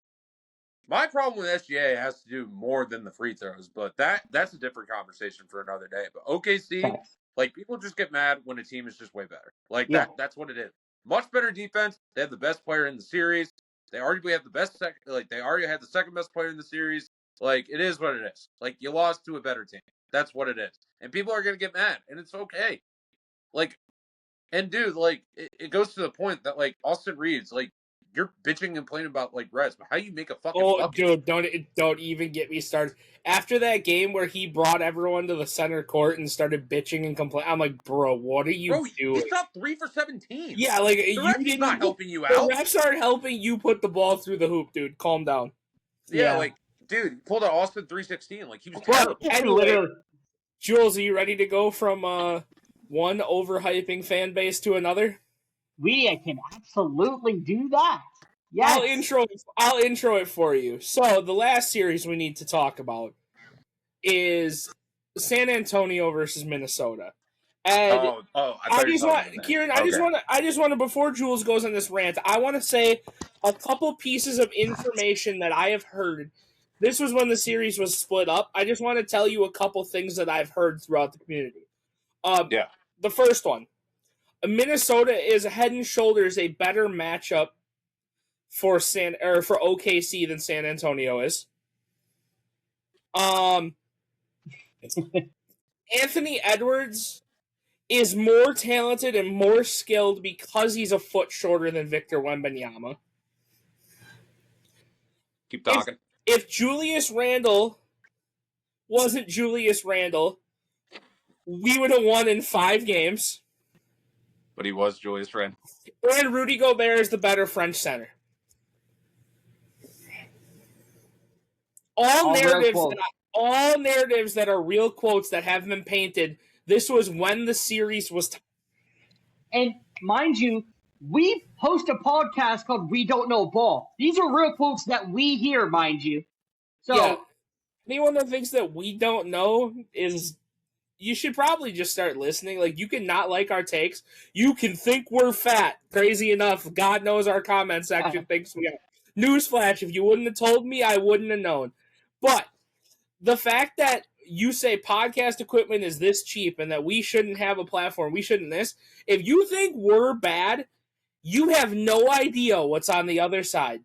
my problem with SGA has to do more than the free throws, but that's a different conversation for another day. But OKC, like people just get mad when a team is just way better. Like that's what it is. Much better defense. They have the best player in the series. They arguably have the best they already had the second best player in the series. Like it is what it is. Like you lost to a better team. That's what it is. And people are gonna get mad, and it's okay. Like, and dude, like it goes to the point that like Austin Reeves, like you're bitching and complaining about like refs, but how you make a fucking bucket? Dude, don't even get me started. After that game where he brought everyone to the center court and started bitching and complaining, I'm like, bro, what are you doing? He shot 3 for 17. Yeah, like the you ref's didn't. not helping you The out. refs aren't helping you put the ball through the hoop, dude. Calm down. Yeah, like, dude, he pulled an Austin 316. Like, he was terrible. Anyway, Jules, are you ready to go from one overhyping fan base to another? We can absolutely do that. Yes. I'll intro it for you. So the last series we need to talk about is San Antonio versus Minnesota. And I just want, Kieran, I just want to, before Jules goes on this rant, I want to say a couple pieces of information that I have heard. This was when the series was split up. I just want to tell you a couple things that I've heard throughout the community. The first one, Minnesota is head and shoulders a better matchup for OKC than San Antonio is. Anthony Edwards is more talented and more skilled because he's a foot shorter than Victor Wembanyama. Keep talking. If Julius Randle wasn't Julius Randle, we would have won in 5 games. But he was Julius Randle. And Rudy Gobert is the better French center. All narratives that are real quotes that have been painted. This was when the series was. And mind you, we host a podcast called We Don't Know Ball. These are real quotes that we hear, mind you. So anyone that thinks that we don't know is, you should probably just start listening. Like, you can not like our takes. You can think we're fat. Crazy enough, God knows our comment section thinks we are. Newsflash, if you wouldn't have told me, I wouldn't have known. But the fact that you say podcast equipment is this cheap and that we shouldn't have a platform, we shouldn't this, if you think we're bad, you have no idea what's on the other side.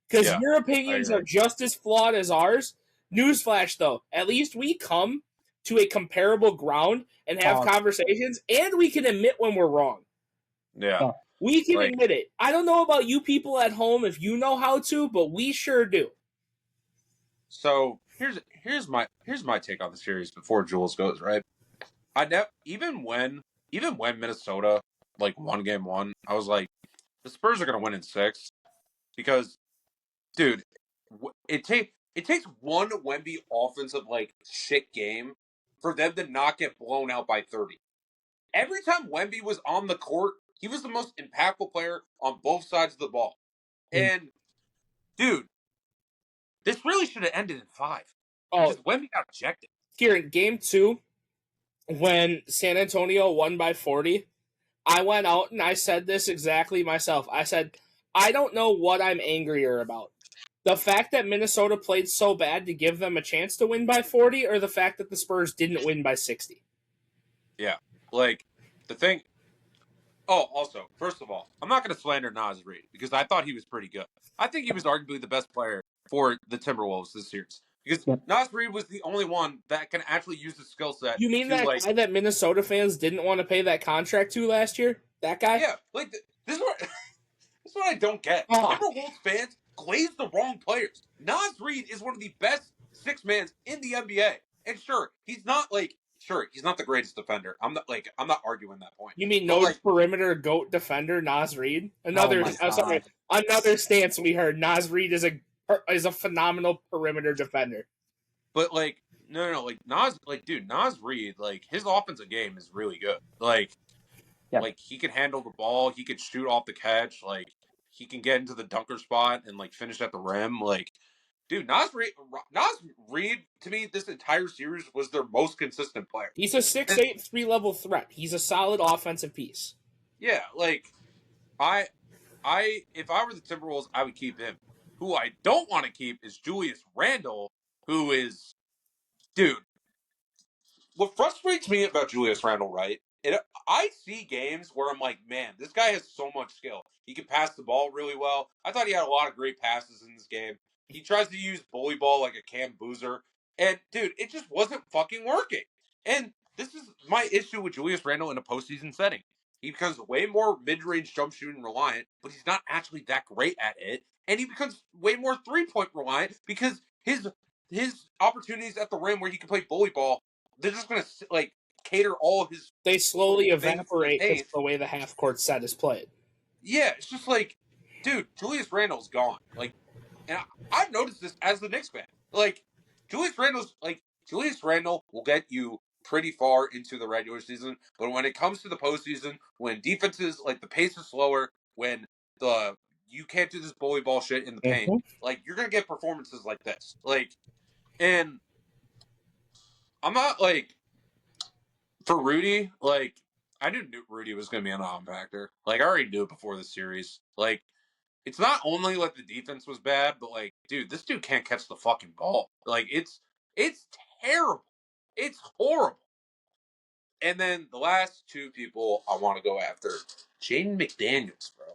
Because your opinions are just as flawed as ours. Newsflash, though, at least we come to a comparable ground and have conversations, and we can admit when we're wrong. Yeah. We can admit it. I don't know about you people at home if you know how to, but we sure do. So here's my take on the series before Jules goes, right? Even when Minnesota like won game 1, I was like, the Spurs are gonna win in 6 because, dude, it takes one Wemby offensive like shit game for them to not get blown out by 30. Every time Wemby was on the court, he was the most impactful player on both sides of the ball. And, dude, this really should have ended in 5. Because Wemby got ejected. Here in game 2, when San Antonio won by 40, I went out and I said this exactly myself. I said, I don't know what I'm angrier about. The fact that Minnesota played so bad to give them a chance to win by 40, or the fact that the Spurs didn't win by 60? Yeah. Like, the thing... Oh, also, first of all, I'm not going to slander Naz Reid because I thought he was pretty good. I think he was arguably the best player for the Timberwolves this series. Because Naz Reid was the only one that can actually use the skill set. You mean that guy that Minnesota fans didn't want to pay that contract to last year? That guy? Yeah, like, this is what I don't get. Timberwolves fans glaze the wrong players. Naz Reid is one of the best 6-mans in the NBA. And sure, he's not the greatest defender. I'm not arguing that point. You mean perimeter GOAT defender, Naz Reid? Another stance we heard. Naz Reid is a phenomenal perimeter defender. But no, Naz Reid, his offensive game is really good. Like he can handle the ball, he can shoot off the catch, he can get into the dunker spot and finish at the rim. Dude, Naz Reid, to me, this entire series was their most consistent player. He's a 6'8", 3-level threat. He's a solid offensive piece. Yeah, if I were the Timberwolves, I would keep him. Who I don't want to keep is Julius Randle, who is, dude, what frustrates me about Julius Randle, right? I see games where I'm like, man, this guy has so much skill. He can pass the ball really well. I thought he had a lot of great passes in this game. He tries to use bully ball like a Cam Boozer. And, dude, it just wasn't fucking working. And this is my issue with Julius Randle in a postseason setting. He becomes way more mid-range jump shooting reliant, but he's not actually that great at it. And he becomes way more three-point reliant because his opportunities at the rim where he can play bully ball, they're just gonna like cater all of his. They slowly things to the evaporate because paint. of the way the half court set is played. Yeah, it's just like, dude, Julius Randle's gone. Like, and I've noticed this as the Knicks fan. Like, Julius Randle will get you pretty far into the regular season, but when it comes to the postseason, when defenses like the pace is slower, when you can't do this bully ball shit in the paint, like you're gonna get performances like this. Like, and I'm not like for Rudy, like I knew Rudy was gonna be a non-factor. Like I already knew it before the series. Like it's not only like the defense was bad, but like, dude, this dude can't catch the fucking ball. Like it's terrible. It's horrible. And then the last two people I want to go after, Jaden McDaniels, bro.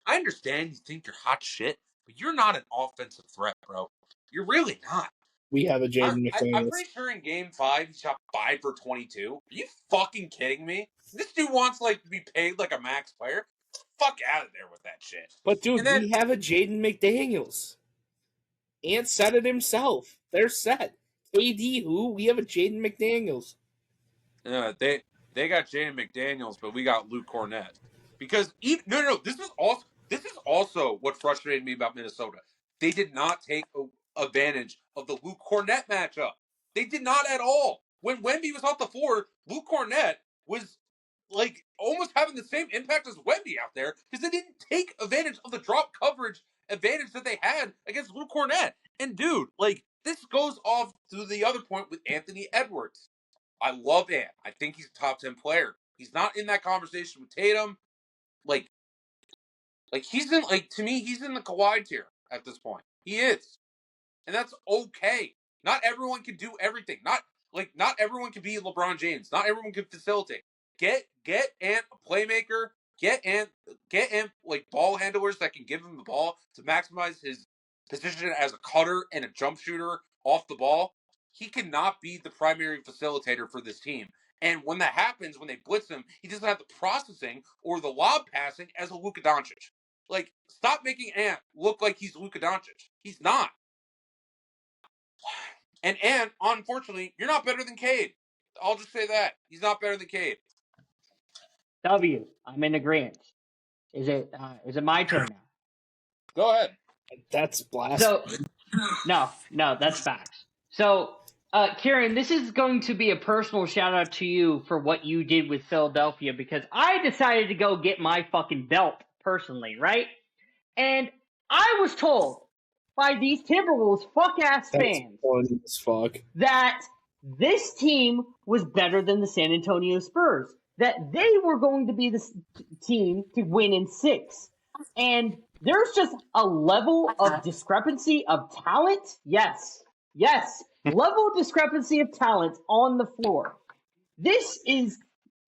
I understand you think you're hot shit, but you're not an offensive threat, bro. You're really not. We have a Jaden McDaniels. I'm pretty sure in Game 5 he shot 5 for 22. Are you fucking kidding me? This dude wants like to be paid like a max player. Fuck out of there with that shit. But dude, we have a Jaden McDaniels. Ant said it himself. They're set. KD who? We have a Jaden McDaniels. They got Jaden McDaniels, but we got Luke Cornett. Because no, this is also what frustrated me about Minnesota. They did not take advantage of the Luke Cornett matchup. They did not at all. When Wemby was off the floor, Luke Cornett was like almost having the same impact as Wemby out there because they didn't take advantage of the drop coverage advantage that they had against Luke Cornett. And dude, like this goes off to the other point with Anthony Edwards. I love Ant. I think he's a top 10 player. He's not in that conversation with Tatum. Like he's in to me, he's in the Kawhi tier at this point. He is. And that's okay. Not everyone can do everything. Not everyone can be LeBron James. Not everyone can facilitate. Get Ant a playmaker. Get Ant like ball handlers that can give him the ball to maximize his position as a cutter and a jump shooter off the ball. He cannot be the primary facilitator for this team. And when that happens, when they blitz him, he doesn't have the processing or the lob passing as a Luka Doncic. Like, stop making Ant look like he's Luka Doncic. He's not. And unfortunately, you're not better than Cade. I'll just say that. He's not better than Cade. W, I'm in agreement. Is it my turn now? Go ahead. That's blasphemy. So, no, that's facts. So, Kieran, this is going to be a personal shout out to you for what you did with Philadelphia because I decided to go get my fucking belt personally, right? And I was told by these Timberwolves fuck-ass fans funny as fuck. that this team was better than the San Antonio Spurs, that they were going to be the team to win in 6. And there's just a level of discrepancy of talent. Yes, level discrepancy of talent on the floor. This is,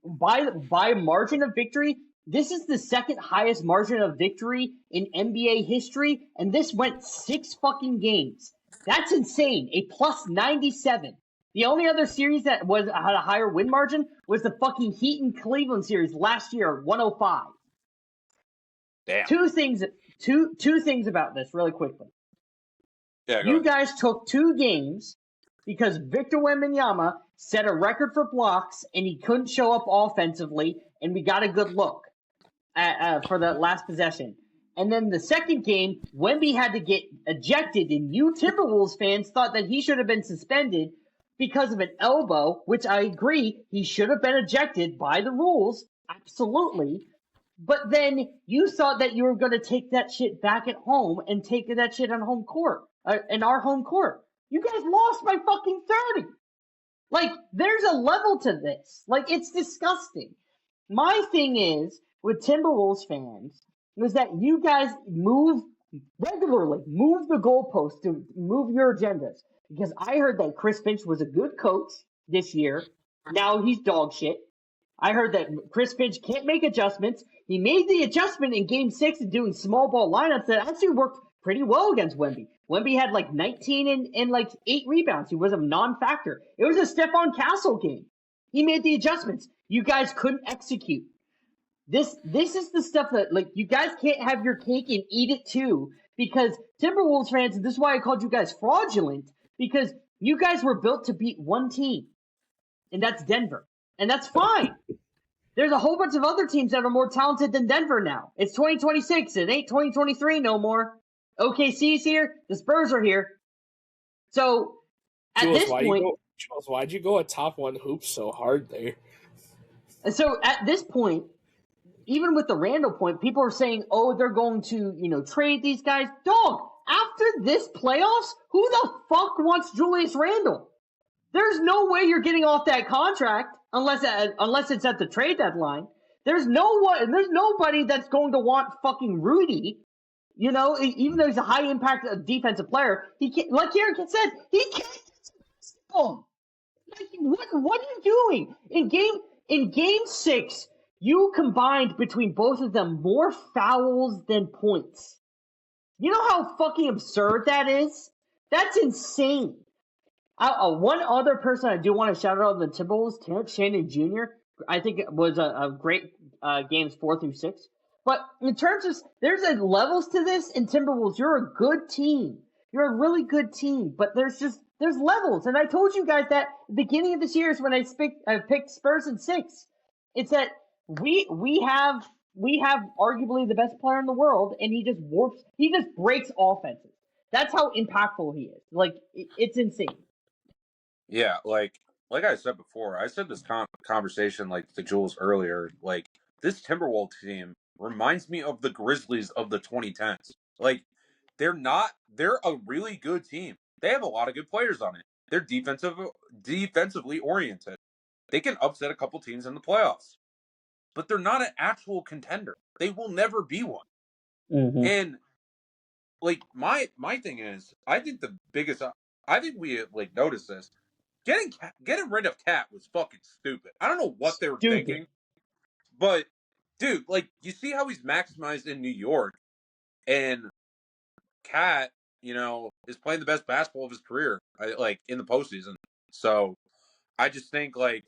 by margin of victory, this is the second highest margin of victory in NBA history, and this went 6 fucking games. That's insane. A plus 97. The only other series that had a higher win margin was the fucking Heat and Cleveland series last year, 105. Damn. Two things about this really quickly. Yeah, you guys took 2 games because Victor Wembanyama set a record for blocks and he couldn't show up offensively, and we got a good look for the last possession. And then the second game, Wemby had to get ejected, and you Timberwolves fans thought that he should have been suspended because of an elbow, which I agree, he should have been ejected by the rules, absolutely. But then you thought that you were going to take that shit back at home and take that shit on home court, in our home court. You guys lost by fucking 30. Like, there's a level to this. Like, it's disgusting. My thing is, with Timberwolves fans, was that you guys move the goalposts to move your agendas. Because I heard that Chris Finch was a good coach this year. Now he's dog shit. I heard that Chris Finch can't make adjustments. He made the adjustment in Game 6 of doing small ball lineups that actually worked pretty well against Wemby. Wemby had like 19 and like 8 rebounds. He was a non-factor. It was a Stephon Castle game. He made the adjustments. You guys couldn't execute. This is the stuff that, like, you guys can't have your cake and eat it too, because Timberwolves fans, and this is why I called you guys fraudulent, because you guys were built to beat one team, and that's Denver. And that's fine. There's a whole bunch of other teams that are more talented than Denver now. It's 2026. It ain't 2023 no more. OKC's here. The Spurs are here. So, at Jules, this point... Jules, why'd you go a top one hoop so hard there? So, at this point, even with the Randall point, people are saying, oh, they're going to, trade these guys. Dog, after this playoffs, who the fuck wants Julius Randle? There's no way you're getting off that contract unless it's at the trade deadline. There's nobody that's going to want fucking Rudy. Even though he's a high impact defensive player, he can't, like Eric said, he can't basketball. Like, what are you doing in game 6? You combined between both of them more fouls than points. You know how fucking absurd that is? That's insane. One other person I do want to shout out on the Timberwolves, Terrence Shannon Jr., I think it was a great games 4 through 6. But in terms of, there's levels to this, in Timberwolves, you're a good team. You're a really good team, but there's levels. And I told you guys that at the beginning of this year is when I picked Spurs in 6. It's that we have arguably the best player in the world, and he just breaks offenses. That's how impactful he is. Like, it's insane. Yeah, like I said before, I said this conversation like to Jules earlier. Like, this Timberwolves team reminds me of the Grizzlies of the 2010s. Like, they're a really good team. They have a lot of good players on it. They're defensively oriented. They can upset a couple teams in the playoffs. But they're not an actual contender. They will never be one. Mm-hmm. And like my thing is, I think we like noticed this. Getting rid of Cat was fucking stupid. I don't know what they were thinking, but dude, like, you see how he's maximized in New York, and Cat, is playing the best basketball of his career, like, in the postseason. So I just think, like,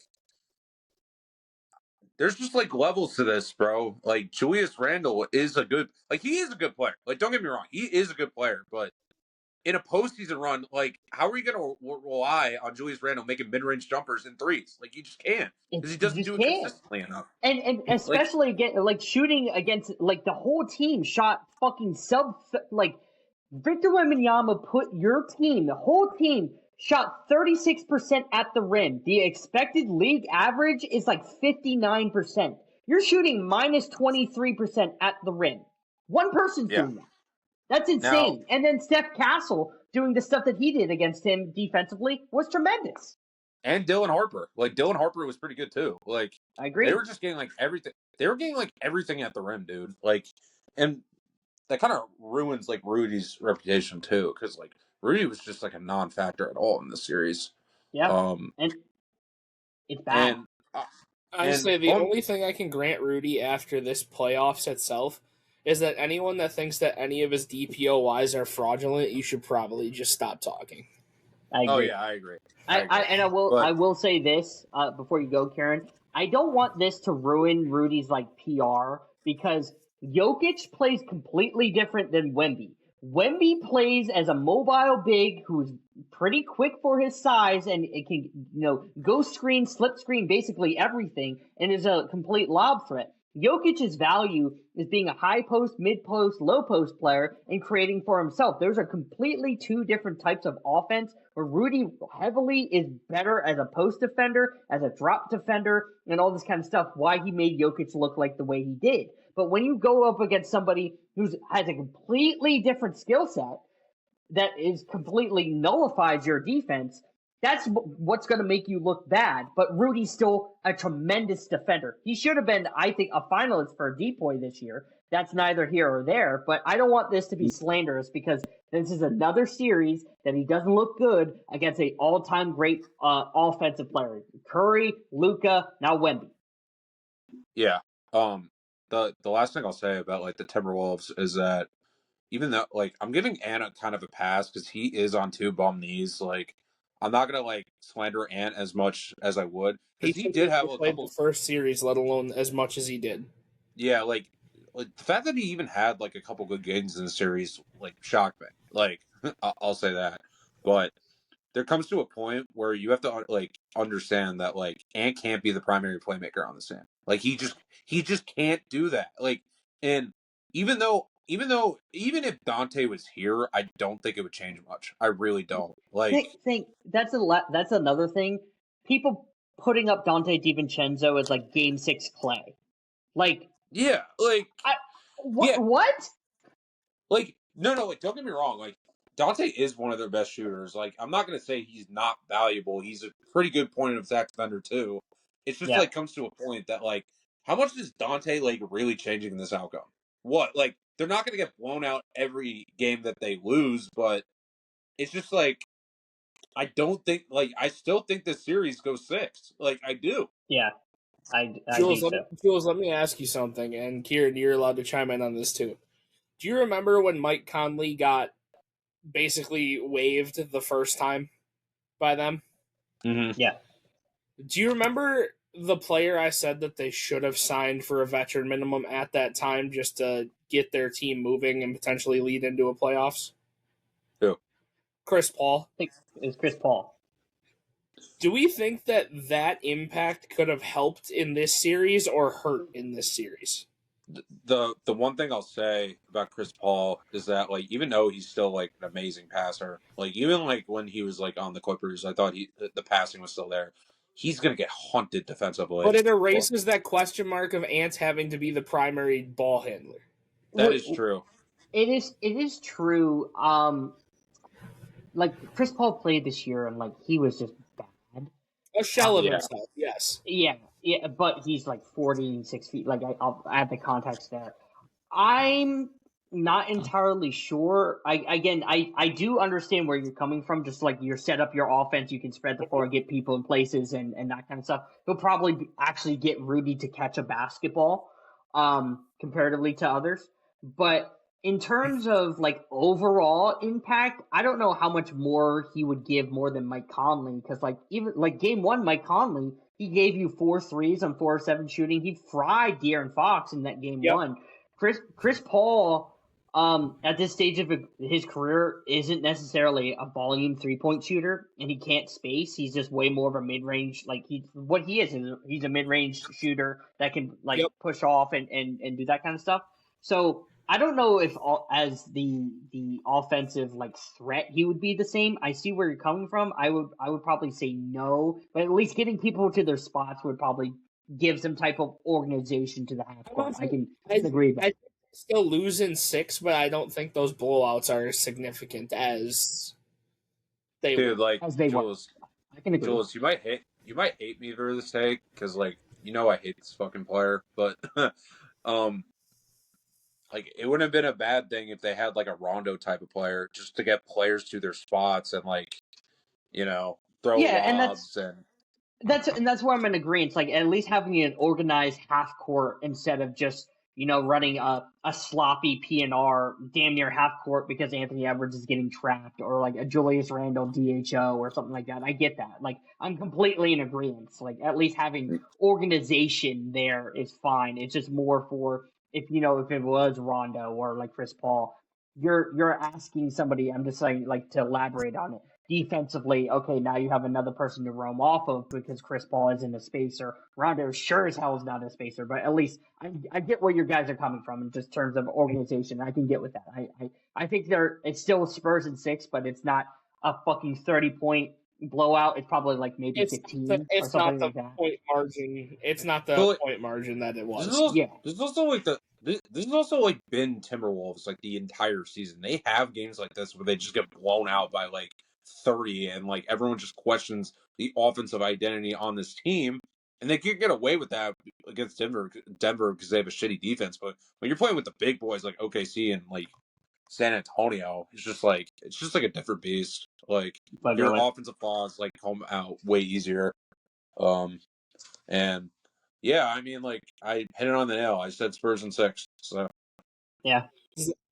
there's just, like, levels to this, bro. Like, Julius Randle he is a good player. Like, don't get me wrong, he is a good player, but in a postseason run, like, how are you going to rely on Julius Randle making mid-range jumpers and threes? Like, you just can't, because he doesn't do it consistently enough. And especially shooting against, like, the whole team shot fucking Victor Wembanyama put your team, the whole team, shot 36% at the rim. The expected league average is like 59%. You're shooting minus 23% at the rim. One person's doing that. That's insane. And then Steph Castle doing the stuff that he did against him defensively was tremendous. And Dylan Harper. Like, Dylan Harper was pretty good too. Like, I agree. They were just getting like everything. They were getting like everything at the rim, dude. Like, and that kind of ruins like Rudy's reputation too, because like Rudy was just like a non-factor at all in this series. Yeah. And it's bad. Honestly, the only thing I can grant Rudy after this playoffs itself is that anyone that thinks that any of his DPOYs are fraudulent, you should probably just stop talking. I agree. Oh yeah, I agree. I will say this before you go, Karen. I don't want this to ruin Rudy's like PR, because Jokic plays completely different than Wemby. Wemby plays as a mobile big who's pretty quick for his size, and it can, go screen, slip screen, basically everything, and is a complete lob threat. Jokic's value is being a high post, mid post, low post player and creating for himself. Those are completely two different types of offense, where Rudy heavily is better as a post defender, as a drop defender, and all this kind of stuff, why he made Jokic look like the way he did. But when you go up against somebody who has a completely different skill set that is completely nullifies your defense, that's what's going to make you look bad. But Rudy's still a tremendous defender. He should have been, I think, a finalist for a DPOY this year. That's neither here or there. But I don't want this to be slanderous, because this is another series that he doesn't look good against an all-time great offensive player. Curry, Luka, now Wemby. Yeah. The last thing I'll say about like the Timberwolves is that, even though like I'm giving Ant kind of a pass because he is on 2 bum knees, like, I'm not gonna like slander Ant as much as I would, because he did have a couple the first series, let alone as much as he did. yeah, like the fact that he even had like a couple good games in the series, like shocked me. Like I'll say that, but there comes to a point where you have to like understand that like Ant can't be the primary playmaker on the team. Like he just can't do that. Like, and even if Dante was here, I don't think it would change much. I really don't. Like, Think that's another thing. People putting up Dante DiVincenzo as like Game 6 Clay. Like, yeah, like yeah, what? like no, like don't get me wrong. Like Dante is one of their best shooters. Like I'm not gonna say he's not valuable. He's a pretty good point of attack defender too. It's just Yeah. like comes to a point that like how much is Dante like really changing this outcome? What like they're not gonna get blown out every game that they lose, but it's just like I don't think like I still think this series goes 6. Like I do. Yeah. I do so. Jules, let me ask you something, and Kieran, you're allowed to chime in on this too. Do you remember when Mike Conley got basically waived the first time by them? Mm-hmm. Yeah. Do you remember the player I said that they should have signed for a veteran minimum at that time just to get their team moving and potentially lead into a playoffs? Who? Chris Paul. I think it's Chris Paul. Do we think that impact could have helped in this series or hurt in this series? The one thing I'll say about Chris Paul is that like even though he's still like an amazing passer, like even like when he was like on the Clippers, I thought the passing was still there. He's gonna get hunted defensively. But it erases that question mark of Ant having to be the primary ball handler. That is true. It is true. Like Chris Paul played this year and like he was just bad. A shell of Yeah. himself, yes. Yeah, but he's like 46 feet. Like I'll add the context there. I'm not entirely sure. I do understand where you're coming from. Just like you set up your offense, you can spread the floor, get people in places, and that kind of stuff. He'll probably actually get Rudy to catch a basketball, comparatively to others. But in terms of like overall impact, I don't know how much more he would give more than Mike Conley because like even like game 1, Mike Conley he gave you 4 threes on 4 of 7 shooting. He fried De'Aaron Fox in that game 1. Chris Paul, at this stage of his career, isn't necessarily a volume 3-point shooter, and he can't space. He's just way more of a mid range. Like he's a mid range shooter that can like push off and do that kind of stuff. So I don't know if as the offensive like threat he would be the same. I see where you're coming from. I would probably say no, but at least getting people to their spots would probably give some type of organization to the half court. I can agree with that. I still lose in 6, but I don't think those blowouts are as significant as they Dude, like as they Jules, I can agree. Jules, you might hate me for this take because like I hate this fucking player, but like it wouldn't have been a bad thing if they had like a Rondo type of player just to get players to their spots and like throw lobs and that's where I'm in agreement. Like at least having an organized half court instead of just running a sloppy PNR damn near half court because Anthony Edwards is getting trapped or like a Julius Randle DHO or something like that. I get that. Like I'm completely in agreement. Like at least having organization there is fine. It's just more for if it was Rondo or like Chris Paul, you're asking somebody. I'm just saying like to elaborate on it. Defensively, okay, now you have another person to roam off of because Chris Paul isn't a spacer. Rondo sure as hell is not a spacer, but at least I get where you guys are coming from in just terms of organization. I can get with that. I think it's still Spurs in 6, but it's not a fucking 30-point blowout. It's probably like maybe 15 or something like that. Point margin. It's not the point margin that it was. This is also like this has also like been Timberwolves like the entire season. They have games like this where they just get blown out by like 30 and like everyone just questions the offensive identity on this team and they can't get away with that against Denver because they have a shitty defense. But when you're playing with the big boys like OKC and like San Antonio, it's just like a different beast. Like your offensive flaws like come out way easier. And yeah, I mean like I hit it on the nail. I said Spurs in 6. So yeah.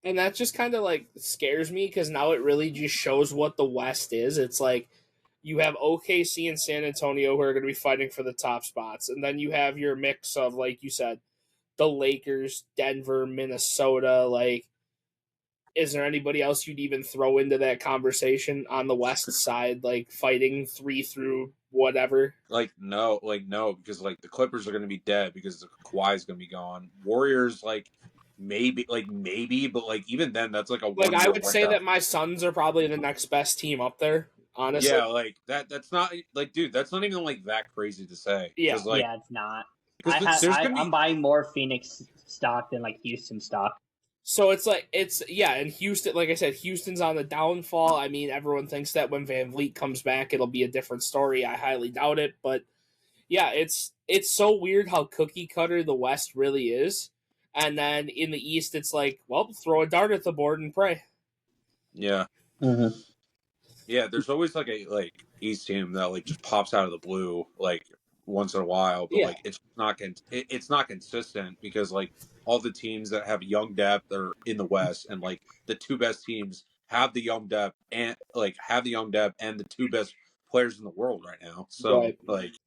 And that just kind of like scares me because now it really just shows what the West is. It's like you have OKC and San Antonio who are going to be fighting for the top spots. And then you have your mix of, like you said, the Lakers, Denver, Minnesota. Like, is there anybody else you'd even throw into that conversation on the West side, like fighting 3 through whatever? No, because like the Clippers are going to be dead because the Kawhi's going to be gone. Warriors, maybe, but like even then, that's like a Like, 1 I year would say window. that my Suns are probably the next best team up there, honestly. Yeah, like that's not like, dude, that's not even like that crazy to say. Yeah. Because like, Yeah, it's not. there's going to I'm be, buying more Phoenix stock than like Houston stock. So it's like, and Houston, like I said, Houston's on the downfall. I mean, everyone thinks that when Van Vliet comes back, it'll be a different story. I highly doubt it, but yeah, it's so weird how cookie cutter the West really is. And then in the East, it's like, well, throw a dart at the board and pray. yeah. Mm-hmm. Yeah, there's always like a East team that like just pops out of the blue like once in a while, but Yeah. like it's not consistent because like all the teams that have young depth are in the West, and like the two best teams have the young depth and the two best players in the world right now. So Right. like at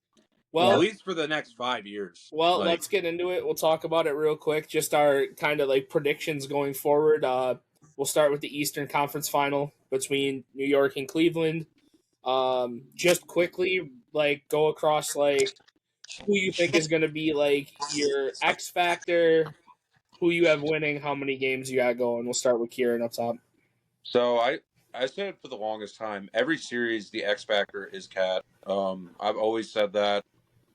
Well, least for the next 5 years, like let's get into it. We'll talk about it real quick. Just our kind of like predictions going forward. We'll start with the Eastern Conference Final between New York and Cleveland. Just quickly, like go across like who you think is going to be like your X factor, who you have winning, how many games you got going. We'll start with Kieran up top. so I said for the longest time, every series the X factor is Cat. I've always said that.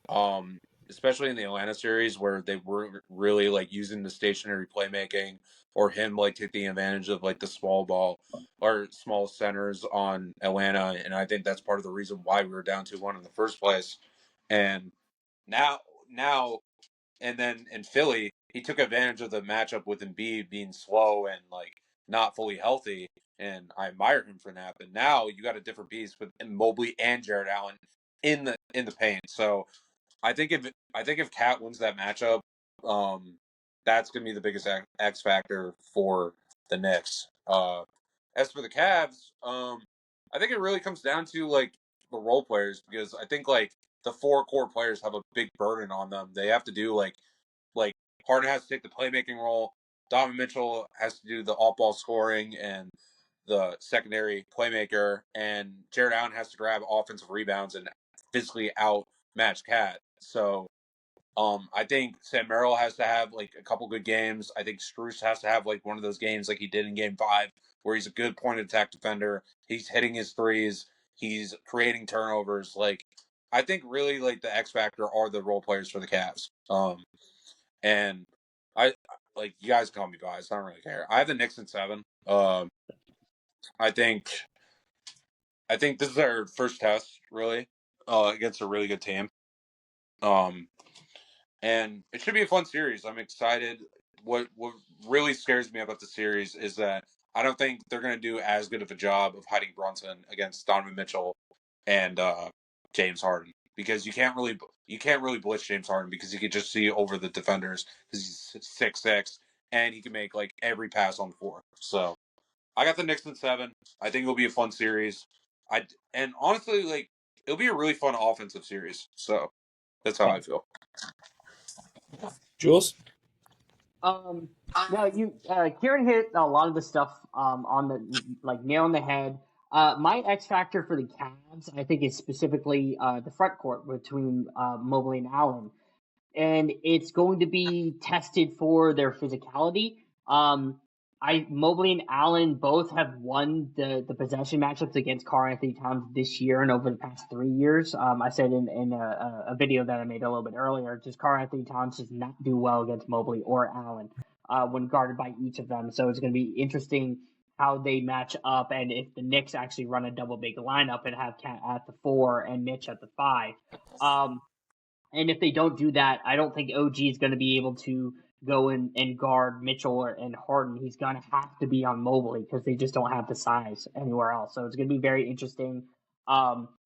Um, Especially in the Atlanta series where they were really like using the stationary playmaking, or him like taking advantage of like the small ball or small centers on Atlanta, and I think that's part of the reason why we were down 2-1 in the first place. And now now and then in Philly, he took advantage of the matchup with Embiid being slow and like not fully healthy, and I admire him for that. But now you got a different piece with Mobley and Jared Allen in the paint. So I think if Cat wins that matchup, that's gonna be the biggest X factor for the Knicks. As for the Cavs, I think it really comes down to like the role players, because I think like the four core players have a big burden on them. They have to do like Harden has to take the playmaking role. Donovan Mitchell has to do the off ball scoring and the secondary playmaker, and Jared Allen has to grab offensive rebounds and physically outmatch Cat. So I think Sam Merrill has to have like a couple good games. I think Strus has to have like one of those games like he did in Game 5, where he's a good point of attack defender. He's hitting his threes. He's creating turnovers. Like, I think really like the X factor are the role players for the Cavs. And I like, you guys call me biased. I don't really care. I have the Knicks in 7. I think this is our first test really against a really good team. And it should be a fun series. I'm excited. What really scares me about the series is that I don't think they're going to do as good of a job of hiding Brunson against Donovan Mitchell and James Harden, because you can't really blitz James Harden, because you can just see over the defenders, because he's 6'6" and he can make like every pass on the floor. So I got the Knicks in 7. I think it'll be a fun series. And honestly, like, it'll be a really fun offensive series. So that's how I feel. Jules? No, Kieran hit a lot of the stuff on the like nail on the head. My X factor for the Cavs, I think, is specifically the front court between Mobley and Allen, and it's going to be tested for their physicality. Mobley and Allen both have won the possession matchups against Karl Anthony Towns this year and over the past 3 years. I said in a video that I made a little bit earlier, just Karl Anthony Towns does not do well against Mobley or Allen when guarded by each of them. So it's going to be interesting how they match up, and if the Knicks actually run a double big lineup and have Cat at the 4 and Mitch at the 5. And if they don't do that, I don't think OG is going to be able to go and guard Mitchell and Harden. He's going to have to be on Mobley because they just don't have the size anywhere else. So it's going to be very interesting.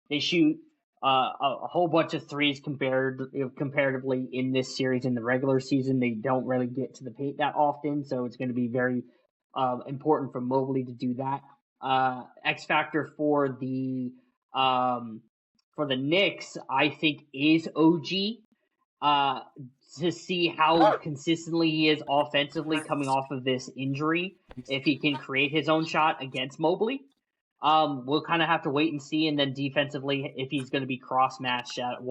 They shoot a whole bunch of threes comparatively in this series in the regular season. They don't really get to the paint that often, so it's going to be very important for Mobley to do that. X factor for the Knicks, I think, is OG. to see how consistently he is offensively coming off of this injury. If he can create his own shot against Mobley, we'll kind of have to wait and see. And then defensively, if he's going to be cross-matched at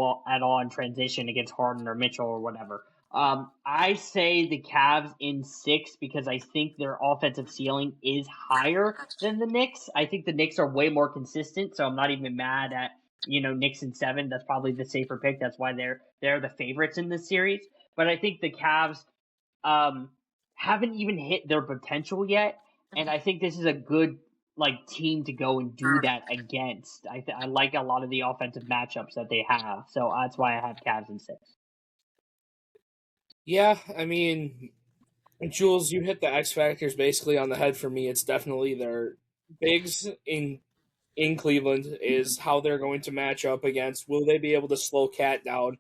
all in transition against Harden or Mitchell or whatever. I say the Cavs in 6 because I think their offensive ceiling is higher than the Knicks. I think the Knicks are way more consistent, so I'm not even mad at Knicks in 7. That's probably the safer pick. That's why they're the favorites in this series. But I think the Cavs haven't even hit their potential yet, and I think this is a good team to go and do that against. I like a lot of the offensive matchups that they have, so that's why I have Cavs in 6. Yeah, I mean, Jules, you hit the X factors basically on the head for me. It's definitely their bigs in Cleveland is how they're going to match up against. Will they be able to slow Cat down?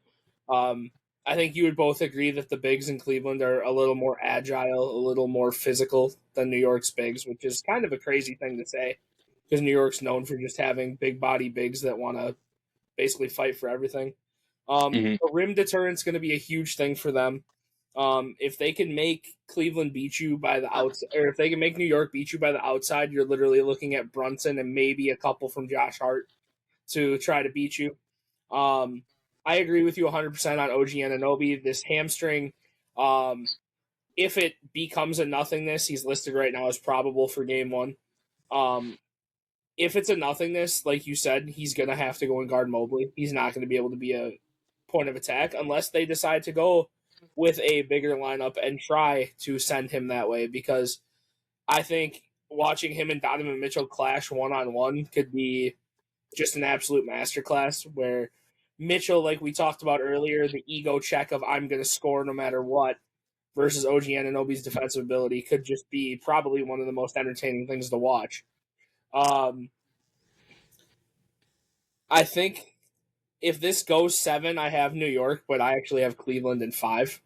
I think you would both agree that the bigs in Cleveland are a little more agile, a little more physical than New York's bigs, which is kind of a crazy thing to say because New York's known for just having big body bigs that want to basically fight for everything. The rim deterrent's going to be a huge thing for them. If they can make Cleveland beat you by the outside, or if they can make New York beat you by the outside, you're literally looking at Brunson and maybe a couple from Josh Hart to try to beat you. I agree with you 100% on OG Anunoby. This hamstring, if it becomes a nothingness, he's listed right now as probable for game 1. If it's a nothingness, like you said, he's going to have to go and guard Mobley. He's not going to be able to be a point of attack unless they decide to go with a bigger lineup and try to send him that way, because I think watching him and Donovan Mitchell clash one-on-one could be just an absolute masterclass, where Mitchell, like we talked about earlier, the ego check of I'm going to score no matter what versus OG Anunoby's defensive ability could just be probably one of the most entertaining things to watch. I think if this goes 7, I have New York, but I actually have Cleveland in 5.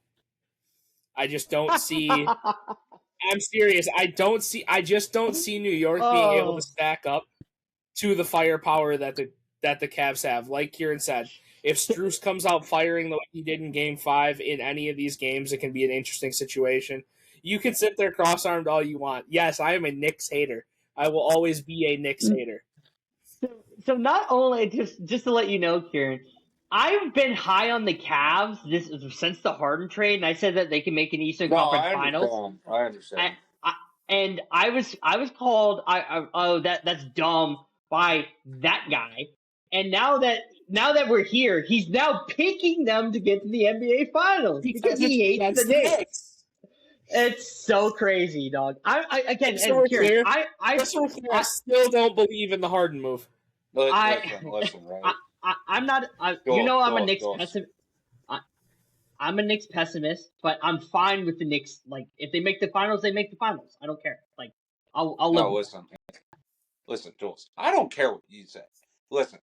I just don't see. I'm serious. I just don't see New York being able to stack up to the firepower that the Cavs have. Like Kieran said, if Strus comes out firing the way he did in Game 5 in any of these games, it can be an interesting situation. You can sit there cross-armed all you want. Yes, I am a Knicks hater. I will always be a Knicks hater. So not only just to let you know, Kieran, I've been high on the Cavs since the Harden trade, and I said that they can make an Eastern Conference Finals. I understand. And I was called that's dumb by that guy, and now that we're here, he's now picking them to get to the NBA Finals because he hates the Knicks. It's so crazy, dog. I still don't believe in the Harden move. Listen, right? I'm not. I'm a Knicks pessimist. I'm a Knicks pessimist, but I'm fine with the Knicks. Like, if they make the finals, they make the finals. I don't care. Like, I'll live. Listen, Jules. I don't care what you say. Listen,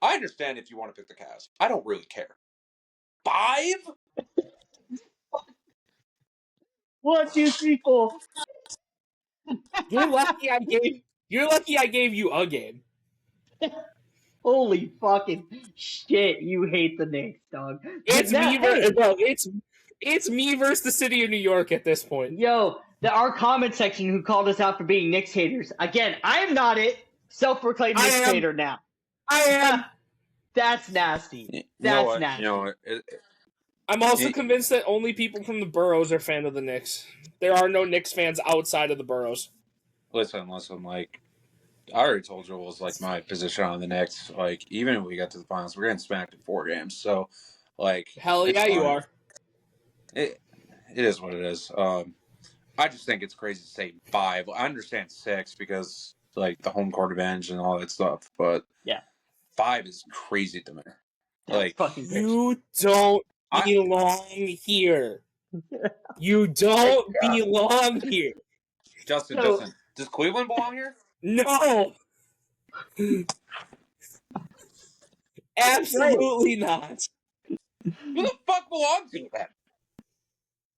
I understand if you want to pick the Cavs. I don't really care. 5? 1, 2, 3, 4. You're lucky I gave you a game. Holy fucking shit! You hate the Knicks, dog. It's me versus the city of New York at this point. Yo, our comment section who called us out for being Knicks haters. Again, I am not it. Self-proclaimed Knicks hater now. I am. That's nasty. That's nasty. I'm also convinced that only people from the boroughs are fan of the Knicks. There are no Knicks fans outside of the boroughs. Listen. Like, I already told you it was like my position on the Knicks. Like, even if we get to the finals, we're getting smacked in 4 games. So, like, hell yeah, you are. It is what it is. I just think it's crazy to say 5. I understand 6 because like the home court advantage and all that stuff, but yeah, 5 is crazy to me. Like, you don't belong here. You don't belong here. Justin, does Cleveland belong here? No. Absolutely not. Who the fuck belongs to that?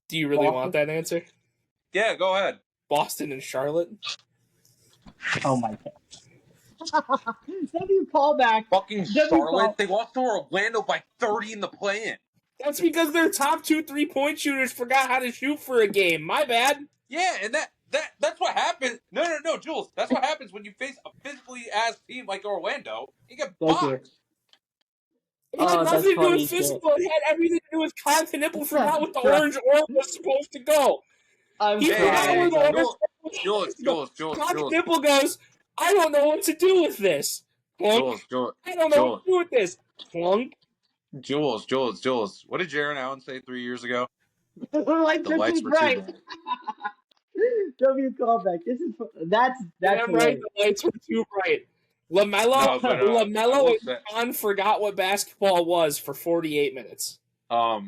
Do you really want that answer? Yeah, go ahead. Boston and Charlotte. Oh my god. W callback. Fucking Charlotte. They lost to Orlando by 30 in the play-in. That's because their top 2 3-point shooters forgot how to shoot for a game. My bad. Yeah, and that's what happens. No, Jules. That's what happens when you face a physically ass team like Orlando. You get Thank you. boxed. It had Oh, that's nothing to do funny with shit. physical. It had everything to do with Conk Nipple forgot what the orange orb was supposed to go. I'm He forgot crying. where the orange orb was Jules, supposed to go. Jules, Conk Nipple goes, I don't know what to do with this. Plunk. I don't know what to do with this. Plunk. Jules. What did Jaron Allen say 3 years ago? Like, The lights were right. too bright. W callback. That's Damn right, the lights were too bright. LaMelo and John forgot what basketball was for 48 minutes. I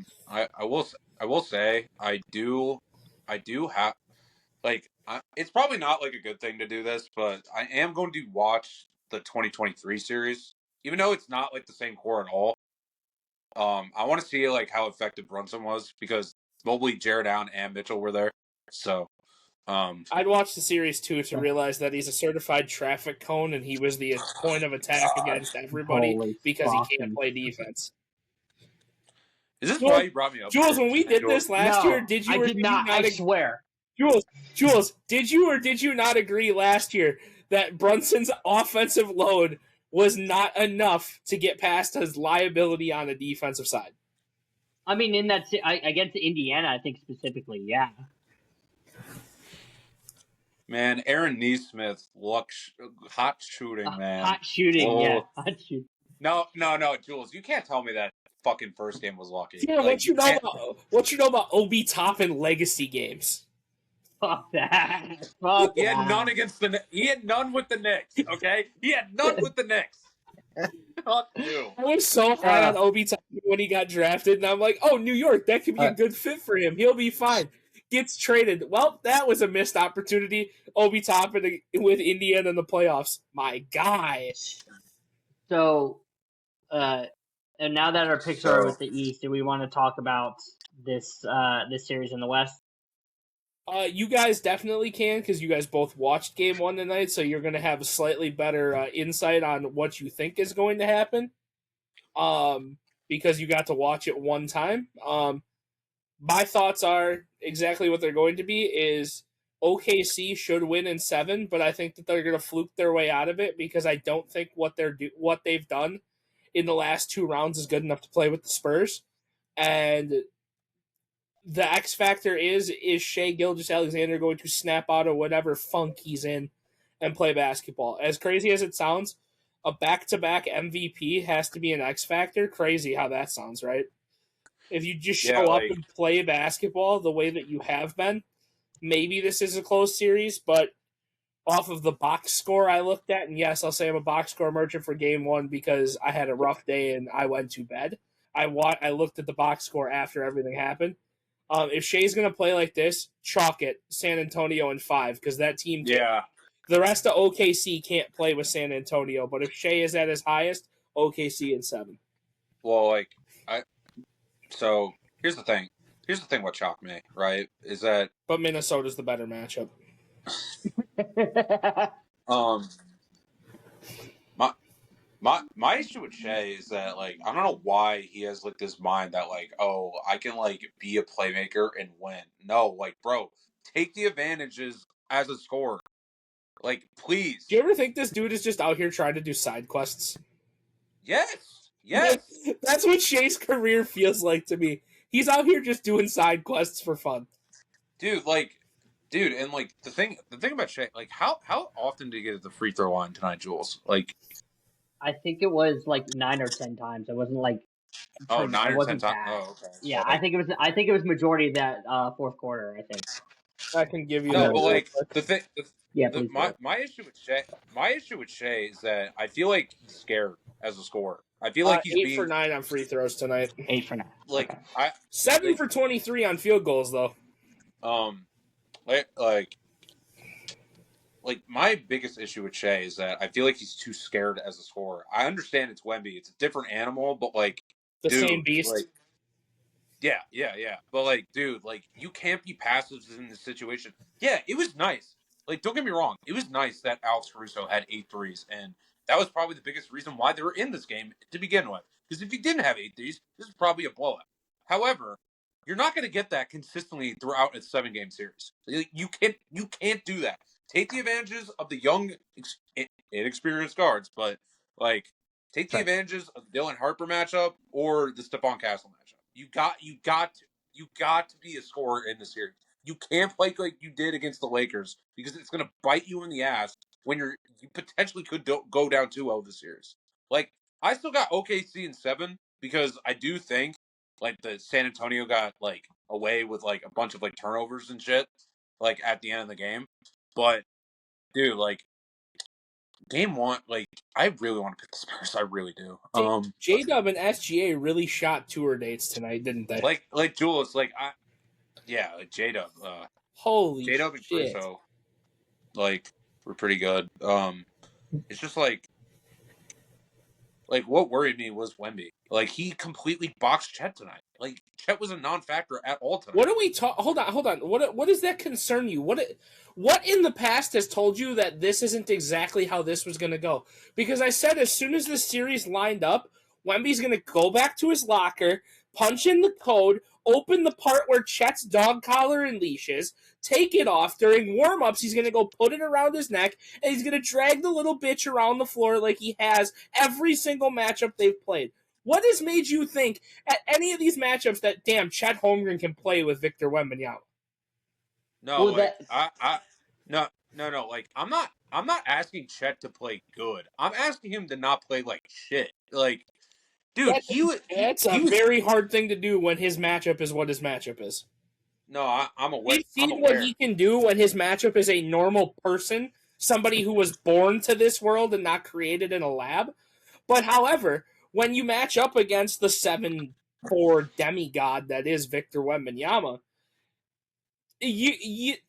will say I do have it's probably not like a good thing to do this, but I am going to watch the 2023 series, even though it's not like the same core at all. I want to see like how effective Brunson was because Mobley, Jared Allen, and Mitchell were there. So, I'd watch the series too to realize that he's a certified traffic cone and he was the point of attack against everybody because he can't play defense. Is this why you brought me up? Jules, when we did this last year, did you? I did not. I swear. Jules, did you or did you not agree last year that Brunson's offensive load was not enough to get past his liability on the defensive side? I mean, in that against Indiana, I think specifically, yeah. Man, Aaron Neesmith, hot shooting, man. Hot shooting, yeah. Hot shooting. No, Jules, you can't tell me that fucking first game was lucky. Yeah, what you know about Obi Toppin legacy games? Fuck that. He had none he had none with the Knicks, okay? He had none with the Knicks. Fuck you. I was so high on Obi Toppin when he got drafted, and I'm like, oh, New York, that could be a good fit for him. He'll be fine. Gets traded. Well, that was a missed opportunity. Obi Toppin with Indiana in the playoffs. My guy. So, and now that our picks are with the East, do we want to talk about this series in the West? You guys definitely can because you guys both watched Game 1 tonight, so you're going to have a slightly better insight on what you think is going to happen because you got to watch it one time. My thoughts are exactly what they're going to be is OKC should win in 7, but I think that they're going to fluke their way out of it because I don't think what they've done in the last 2 rounds is good enough to play with the Spurs. And the X factor is Shai Gilgeous-Alexander going to snap out of whatever funk he's in and play basketball? As crazy as it sounds, a back-to-back MVP has to be an X factor. Crazy how that sounds, right? If you just show up and play basketball the way that you have been, maybe this is a close series, but off of the box score I looked at, and yes, I'll say I'm a box score merchant for Game 1 because I had a rough day and I went to bed. I looked at the box score after everything happened. If Shai's going to play like this, chalk it, San Antonio in 5, because that team the rest of OKC can't play with San Antonio, but if Shai is at his highest, OKC in 7. Well, so here's the thing. Here's the thing with chalk me, right? Is that but Minnesota's the better matchup. My issue with Shai is that I don't know why he has this mind that I can be a playmaker and win. No, bro, take the advantages as a scorer. Please. Do you ever think this dude is just out here trying to do side quests? Yes. That's what Shai's career feels like to me. He's out here just doing side quests for fun. Dude, and the thing about Shai, how often did he get at the free throw line tonight, Jules? I think it was 9 or 10 times. It wasn't 9 or 10 times. Oh, okay. Yeah, I think it was majority of that fourth quarter. I think. I can give you. No, but the thing. My issue with Shai is that I feel like he's scared as a scorer. I feel like he's 8 for 9 on free throws tonight. 8 for 9. 7 for 23 on field goals though. My biggest issue with Shai is that I feel like he's too scared as a scorer. I understand it's Wemby; it's a different animal, but same beast. Yeah. But dude, you can't be passive in this situation. Yeah, it was nice. Don't get me wrong, it was nice that Alex Caruso had 8 threes, and that was probably the biggest reason why they were in this game to begin with. Because if he didn't have 8 threes, this is probably a blowout. However, you're not going to get that consistently throughout a 7-game series. You can't do that. Take the advantages of the young, inexperienced guards, but like take the Right. advantages of the Dylan Harper matchup or the Stephon Castle matchup. You got to be a scorer in the series. You can't play like you did against the Lakers because it's going to bite you in the ass when you potentially could go down 2-0 this series. Like I still got OKC in 7 because I do think like the San Antonio got like away with like a bunch of like turnovers and shit like at the end of the game. But dude, like game 1, like I really want to pick the Spurs. I really do. J-Dub and SGA really shot tour dates tonight, didn't they? Like Julius, like J-Dub, Holy J-Dub and shit. Caruso, like were pretty good. It's just like what worried me was Wemby. Like he completely boxed Chet tonight. Like Chet was a non-factor at all tonight. What do we talk? Hold on. What does that concern you? What in the past has told you that this isn't exactly how this was going to go? Because I said as soon as the series lined up, Wemby's going to go back to his locker, punch in the code, open the part where Chet's dog collar and leashes, take it off during warm-ups. He's going to go put it around his neck, and he's going to drag the little bitch around the floor like he has every single matchup they've played. What has made you think at any of these matchups that, damn, Chet Holmgren can play with Victor Wembanyama? No, Well, like no. Like I'm not asking Chet to play good. I'm asking him to not play like shit. Like, dude, That's a very hard thing to do when his matchup is what his matchup is. No, I'm aware. We've seen what he can do when his matchup is a normal person, somebody who was born to this world and not created in a lab. But however, when you match up against the 7'4" demigod that is Victor Wembanyama,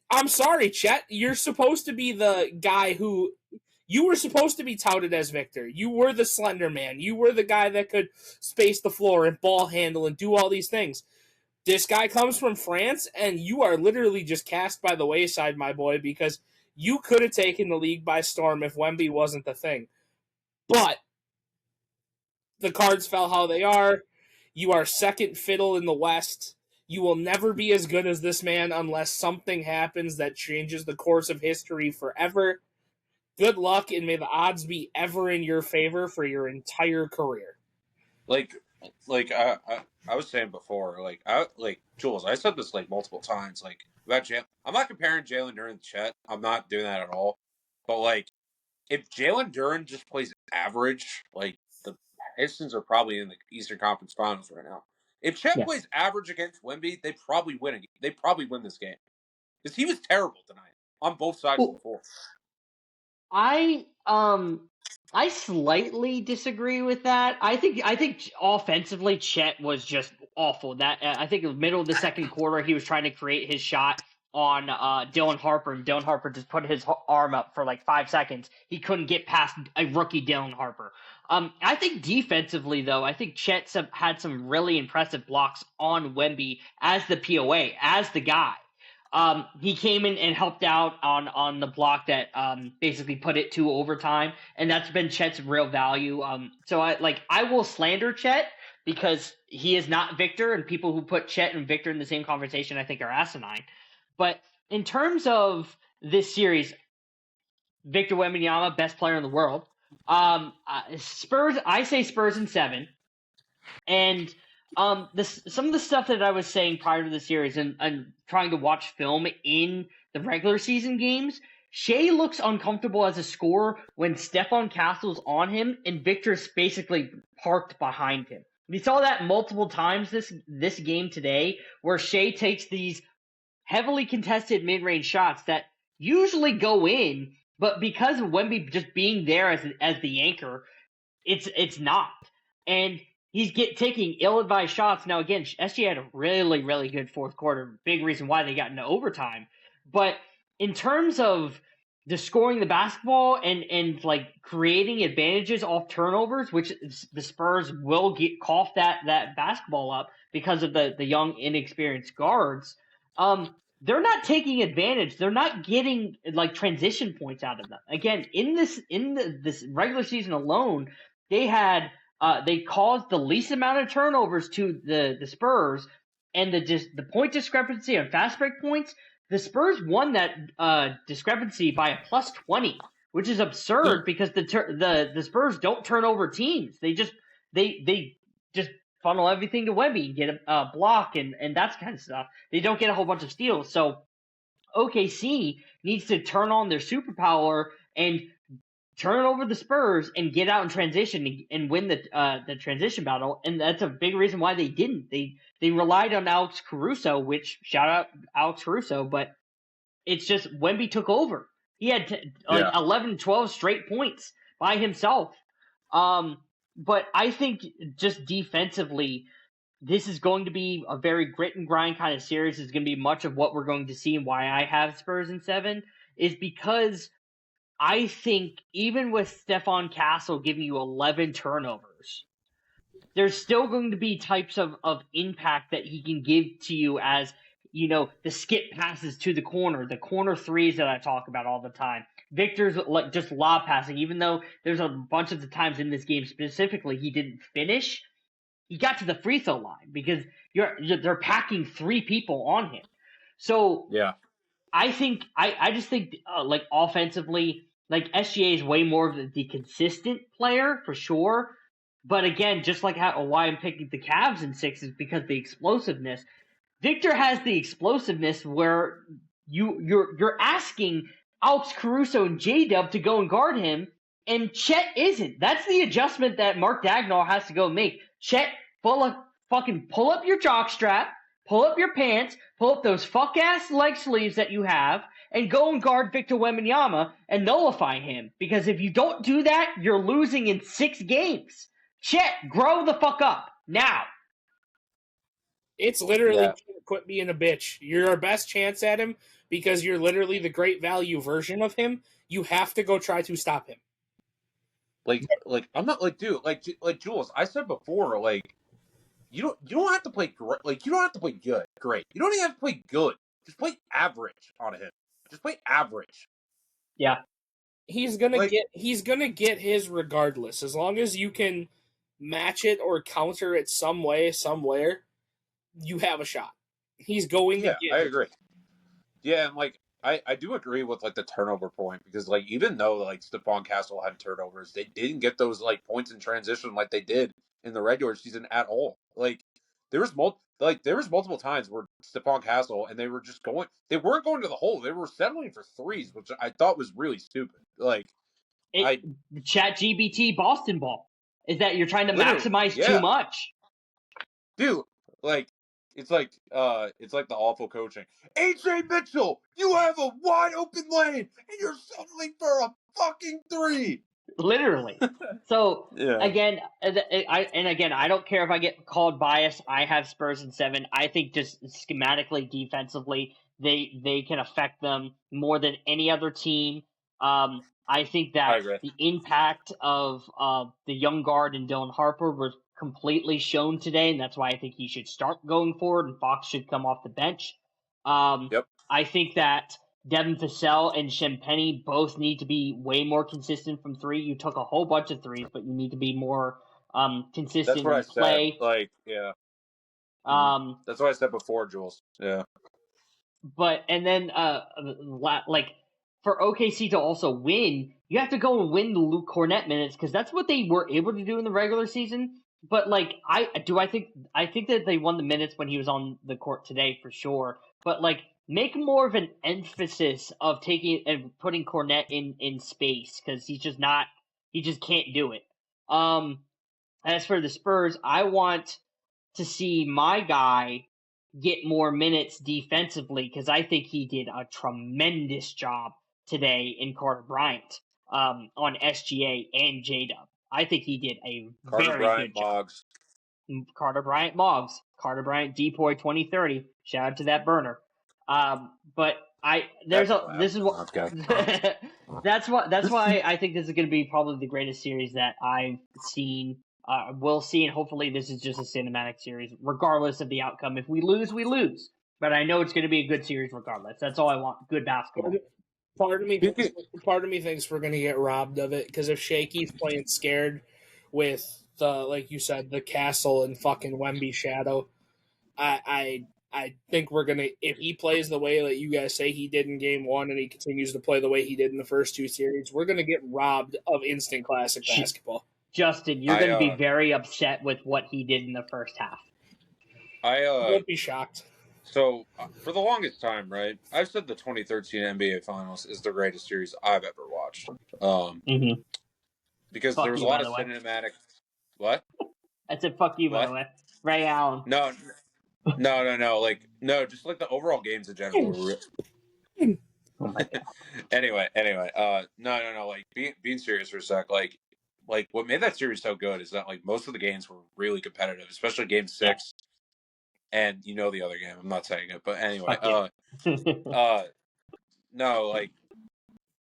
I'm sorry, Chet. You're supposed to be the guy who you were supposed to be touted as Victor. You were the slender man. You were the guy that could space the floor and ball handle and do all these things. This guy comes from France, and you are literally just cast by the wayside, my boy, because you could have taken the league by storm if Wemby wasn't the thing. But the cards fell how they are. You are second fiddle in the West. You will never be as good as this man unless something happens that changes the course of history forever. Good luck, and may the odds be ever in your favor for your entire career. Like I was saying before, like Jules, I said this like multiple times, like about Jalen. I'm not comparing Jalen Duren to Chet. I'm not doing that at all. But like, if Jalen Duren just plays average, like the Pistons are probably in the Eastern Conference Finals right now. If Chet plays average against Wemby, they probably win. They probably win this game because he was terrible tonight on both sides of the floor. I slightly disagree with that. I think offensively Chet was just awful. That I think in the middle of the second quarter he was trying to create his shot on Dylan Harper, and Dylan Harper just put his arm up for like 5 seconds. He couldn't get past a rookie Dylan Harper. I think defensively though, I think Chet had some really impressive blocks on Wemby as the POA, as the guy. He came in and helped out on the block that basically put it to overtime, and that's been Chet's real value. So I will slander Chet because he is not Victor, and people who put Chet and Victor in the same conversation I think are asinine. But in terms of this series, Victor Wembanyama, best player in the world. Spurs, I say Spurs in 7, and some of the stuff that I was saying prior to the series and trying to watch film in the regular season games, Shea looks uncomfortable as a scorer when Stephon Castle's on him and Victor's basically parked behind him. We saw that multiple times this game today, where Shea takes these heavily contested mid-range shots that usually go in, but because of Wemby just being there as the anchor, it's not. And he's taking ill-advised shots. Now, again, SGA had a really, really good fourth quarter. Big reason why they got into overtime. But in terms of the scoring the basketball and like creating advantages off turnovers, which the Spurs will cough that basketball up because of the young, inexperienced guards, they're not taking advantage. They're not getting like transition points out of them. Again, in this regular season alone, they had they caused the least amount of turnovers to the Spurs, and the point discrepancy on fast break points. The Spurs won that discrepancy by a plus 20, which is absurd because the Spurs don't turn over teams. They just funnel everything to Wemby and get a block and that kind of stuff. They don't get a whole bunch of steals. So OKC needs to turn on their superpower and turn over the Spurs and get out in transition and win the transition battle. And that's a big reason why they didn't. They relied on Alex Caruso, which shout out Alex Caruso, but it's just Wemby took over. He had 11, 12 straight points by himself. But I think just defensively, this is going to be a very grit and grind kind of series. It's going to be much of what we're going to see and why I have Spurs in 7 is because I think even with Stefan Castle giving you 11 turnovers, there's still going to be types of impact that he can give to you as, the skip passes to the corner threes that I talk about all the time. Victor's just lob passing, even though there's a bunch of the times in this game specifically he didn't finish. He got to the free throw line because they're packing 3 people on him. So yeah, I think I just think offensively, SGA is way more of the consistent player for sure. But again, just like why I'm picking the Cavs in 6 is because the explosiveness. Victor has the explosiveness where you're asking Alex Caruso and J-Dub to go and guard him, and Chet isn't. That's the adjustment that Mark Dagnall has to go make. Chet, fucking pull up your jockstrap, pull up your pants, pull up those fuck-ass leg sleeves that you have, and go and guard Victor Wembanyama and nullify him. Because if you don't do that, you're losing in 6 games. Chet, grow the fuck up. Now. It's literally quit being a bitch. You're our best chance at him because you're literally the great value version of him. You have to go try to stop him. Like I'm not dude, like Jules, I said before, you don't have to play great, you don't have to play good, great. You don't even have to play good. Just play average on him. Just play average. Yeah. He's gonna get his regardless. As long as you can match it or counter it some way, somewhere, you have a shot. He's going to get I agree. Yeah, and I do agree with the turnover point because even though Stephon Castle had turnovers, they didn't get those points in transition like they did in the regular season at all. There was multiple times where Stephon Castle and they weren't going to the hole. They were settling for threes, which I thought was really stupid. Chat GBT Boston ball is that you're trying to maximize too much. Dude, it's like the awful coaching. AJ Mitchell, you have a wide open lane and you're settling for a fucking 3. Literally. So again, I don't care if I get called biased. I have Spurs in 7. I think just schematically, defensively, they can affect them more than any other team. I think that the impact of the young guard and Dylan Harper was completely shown today, and that's why I think he should start going forward and Fox should come off the bench. I think that Devin Vassell and Shem both need to be way more consistent from 3. You took a whole bunch of threes, but you need to be more consistent in play. That's what I said before, Jules. Yeah. But and then for OKC to also win, you have to go and win the Luke Cornett minutes because that's what they were able to do in the regular season. But I think that they won the minutes when he was on the court today for sure. But make more of an emphasis of taking and putting Cornett in space because he just can't do it. As for the Spurs, I want to see my guy get more minutes defensively because I think he did a tremendous job today in Carter Bryant on SGA and J-Dub. I think he did a very good job. Carter Bryant Moggs. Carter Bryant Depoy 2030. Shout out to that burner. But that's why I think this is going to be probably the greatest series that I've seen. We'll see, and hopefully this is just a cinematic series, regardless of the outcome. If we lose, we lose. But I know it's going to be a good series regardless. That's all I want. Good basketball. Part of me thinks we're going to get robbed of it because if Shaky's playing scared with like you said, the castle and fucking Wemby shadow. I think we're gonna, if he plays the way that you guys say he did in game one and he continues to play the way he did in the first two series, we're gonna get robbed of instant classic basketball. Justin, you're going to be very upset with what he did in the first half. I won't be shocked. So for the longest time, right, I've said the 2013 NBA Finals is the greatest series I've ever watched. Because Fuck there was you, a lot by of the way. cinematic. What? I said fuck you, by What? the way. Ray Allen. No. Like, no, just like the overall games in general. Oh my god. Anyway. No. Like, being serious for a sec. Like what made that series so good is that like most of the games were really competitive, especially Game 6. And you know the other game. I'm not saying it, but anyway. No, like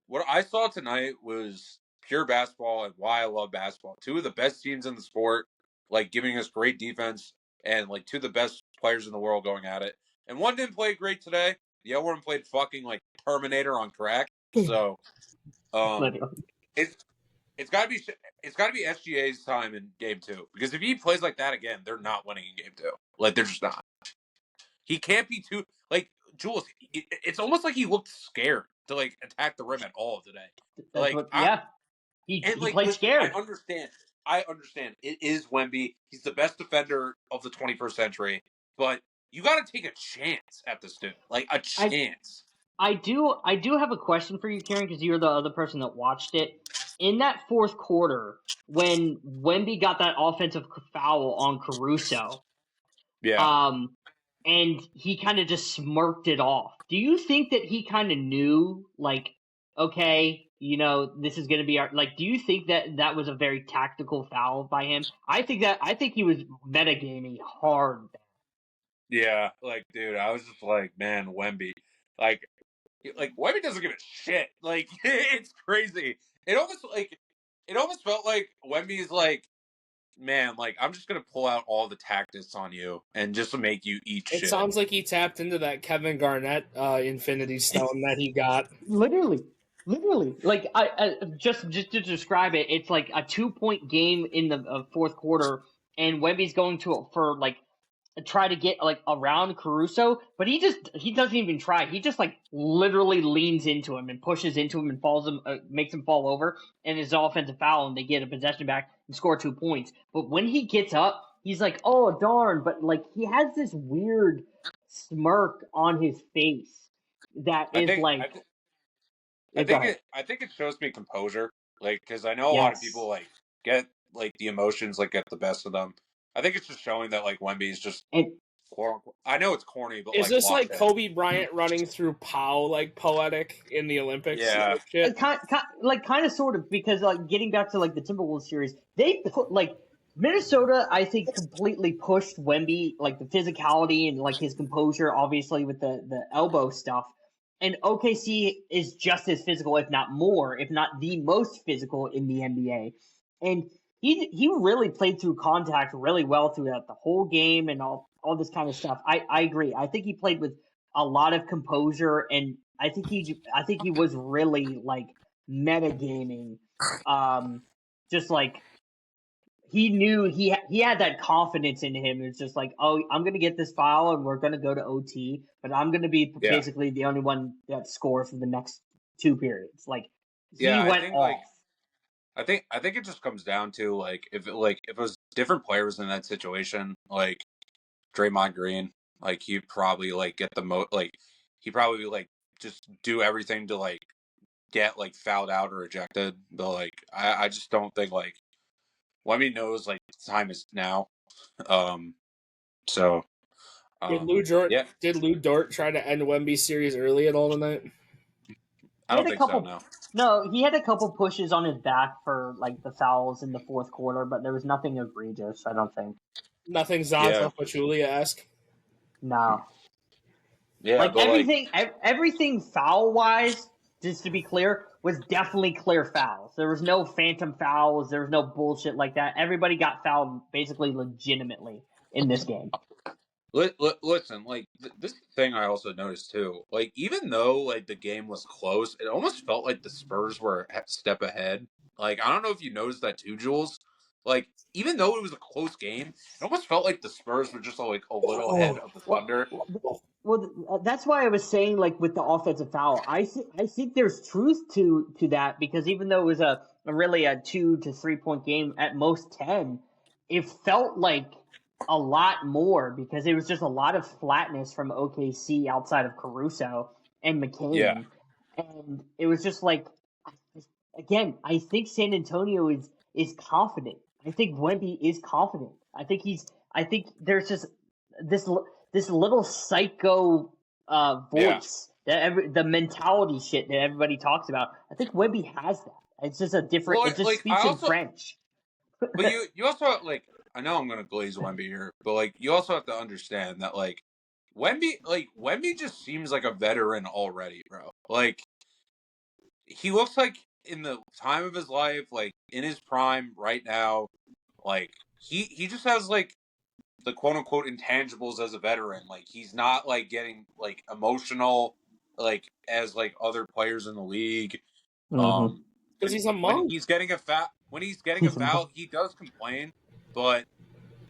what I saw tonight was pure basketball and why I love basketball. Two of the best teams in the sport, like giving us great defense, and like two of the best players in the world going at it. And one didn't play great today. The other one played fucking like Terminator on crack. So, it's got to be SGA's time in game 2, because if he plays like that again, they're not winning in game 2. Like they're just not. He can't be too like Jules. It's almost like he looked scared to like attack the rim at all today. He like, played scared. I understand. It is Wemby. He's the best defender of the 21st century. But you got to take a chance at this dude, like a chance. I do have a question for you, Kieran, because you're the other person that watched it. In that fourth quarter, when Wemby got that offensive foul on Caruso, and he kind of just smirked it off. Do you think that he kind of knew, like, okay, you know, this is going to be our, like, do you think that was a very tactical foul by him? I think he was metagaming hard. Yeah, like, dude, I was just like, man, Wemby, like Wemby doesn't give a shit. Like, it's crazy. It almost felt like Wemby's like, man, like, I'm just going to pull out all the tactics on you and just to make you eat shit. It sounds like he tapped into that Kevin Garnett Infinity Stone that he got. Literally. Like, I just to describe it, it's like a 2-point game in the fourth quarter, and Wemby's going for like try to get like around Caruso, but he doesn't even try. He just like literally leans into him and pushes into him and makes him fall over, and it's an offensive foul, and they get a possession back and score 2 points. But when he gets up, he's like, "Oh darn!" But like he has this weird smirk on his face that I think it shows me composure, like, because I know a lot of people like get like the emotions like get the best of them. I think it's just showing that like Wemby's just. I know it's corny, but is this like Kobe Bryant running through Powell, like poetic in the Olympics? Yeah, kind of sort of, because like getting back to like the Timberwolves series, they put like Minnesota, I think, completely pushed Wemby, like the physicality and like his composure, obviously with the elbow stuff. And OKC is just as physical, if not more, if not the most physical in the NBA. And he really played through contact really well throughout the whole game and all this kind of stuff. I agree. I think he played with a lot of composure, and I think he was really like metagaming. Just like he knew he had that confidence in him. It's just like, oh, I'm gonna get this foul and we're gonna go to OT, but I'm gonna be basically the only one that scores for the next 2 periods. Like he went off. I think it just comes down to like if it was different players in that situation, like Draymond Green, like he'd probably like get he probably like just do everything to like get like fouled out or ejected. But like I just don't think like Wemby knows like time is now. So did Lou Dort try to end Wemby's series early at all tonight? I don't think so. No, he had a couple pushes on his back for like the fouls in the fourth quarter, but there was nothing egregious. I don't think. Nothing Zaza Pachulia-esque. No. Yeah, like everything foul wise, just to be clear, was definitely clear fouls. There was no phantom fouls. There was no bullshit like that. Everybody got fouled basically legitimately in this game. Listen, like this thing I also noticed too. Like even though like the game was close, it almost felt like the Spurs were a step ahead. Like I don't know if you noticed that too, Jules. like even though it was a close game, it almost felt like the Spurs were just like a little ahead of the Thunder. Well, that's why I was saying, like, with the offensive foul, I think there's truth to that, because even though it was really a 2 to 3 point game, at most 10, it felt like a lot more because it was just a lot of flatness from OKC outside of Caruso and McCain. Yeah. And it was just like, again, I think San Antonio is confident. I think Wemby is confident. I think there's just this little psycho voice that the mentality shit that everybody talks about. I think Wemby has that. It's just a different. Well, it just like, speaks in French. But you also, like, I know I'm gonna glaze Wemby here, but like you also have to understand that like Wemby just seems like a veteran already, bro. Like he looks like in the time of his life, like in his prime right now, like he just has like the quote unquote intangibles as a veteran. Like he's not like getting like emotional like as like other players in the league. Mm-hmm. Because he's a monk. When he's getting a foul, he does complain, but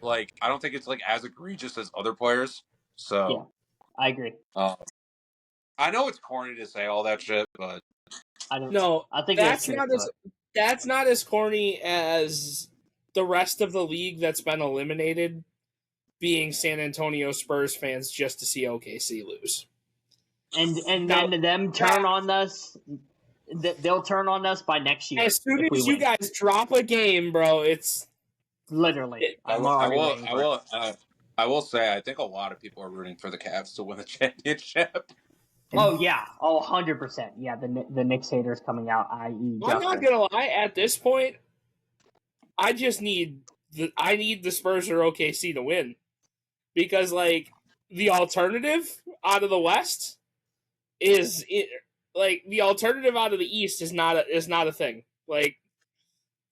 like I don't think it's like as egregious as other players. So yeah, I agree. I know it's corny to say all that shit, but I don't. No, I think that's not as corny as the rest of the league that's been eliminated being San Antonio Spurs fans just to see OKC lose. And Now, then them turn on us. They'll turn on us by next year. As soon as you guys drop a game, bro, it's literally. I will say I think a lot of people are rooting for the Cavs to win the championship. Oh yeah, 100%. Yeah, the Knicks haters coming out, i.e. I'm not gonna lie. At this point, I just need the Spurs or OKC to win, because like the alternative out of the West the alternative out of the East is not a thing. Like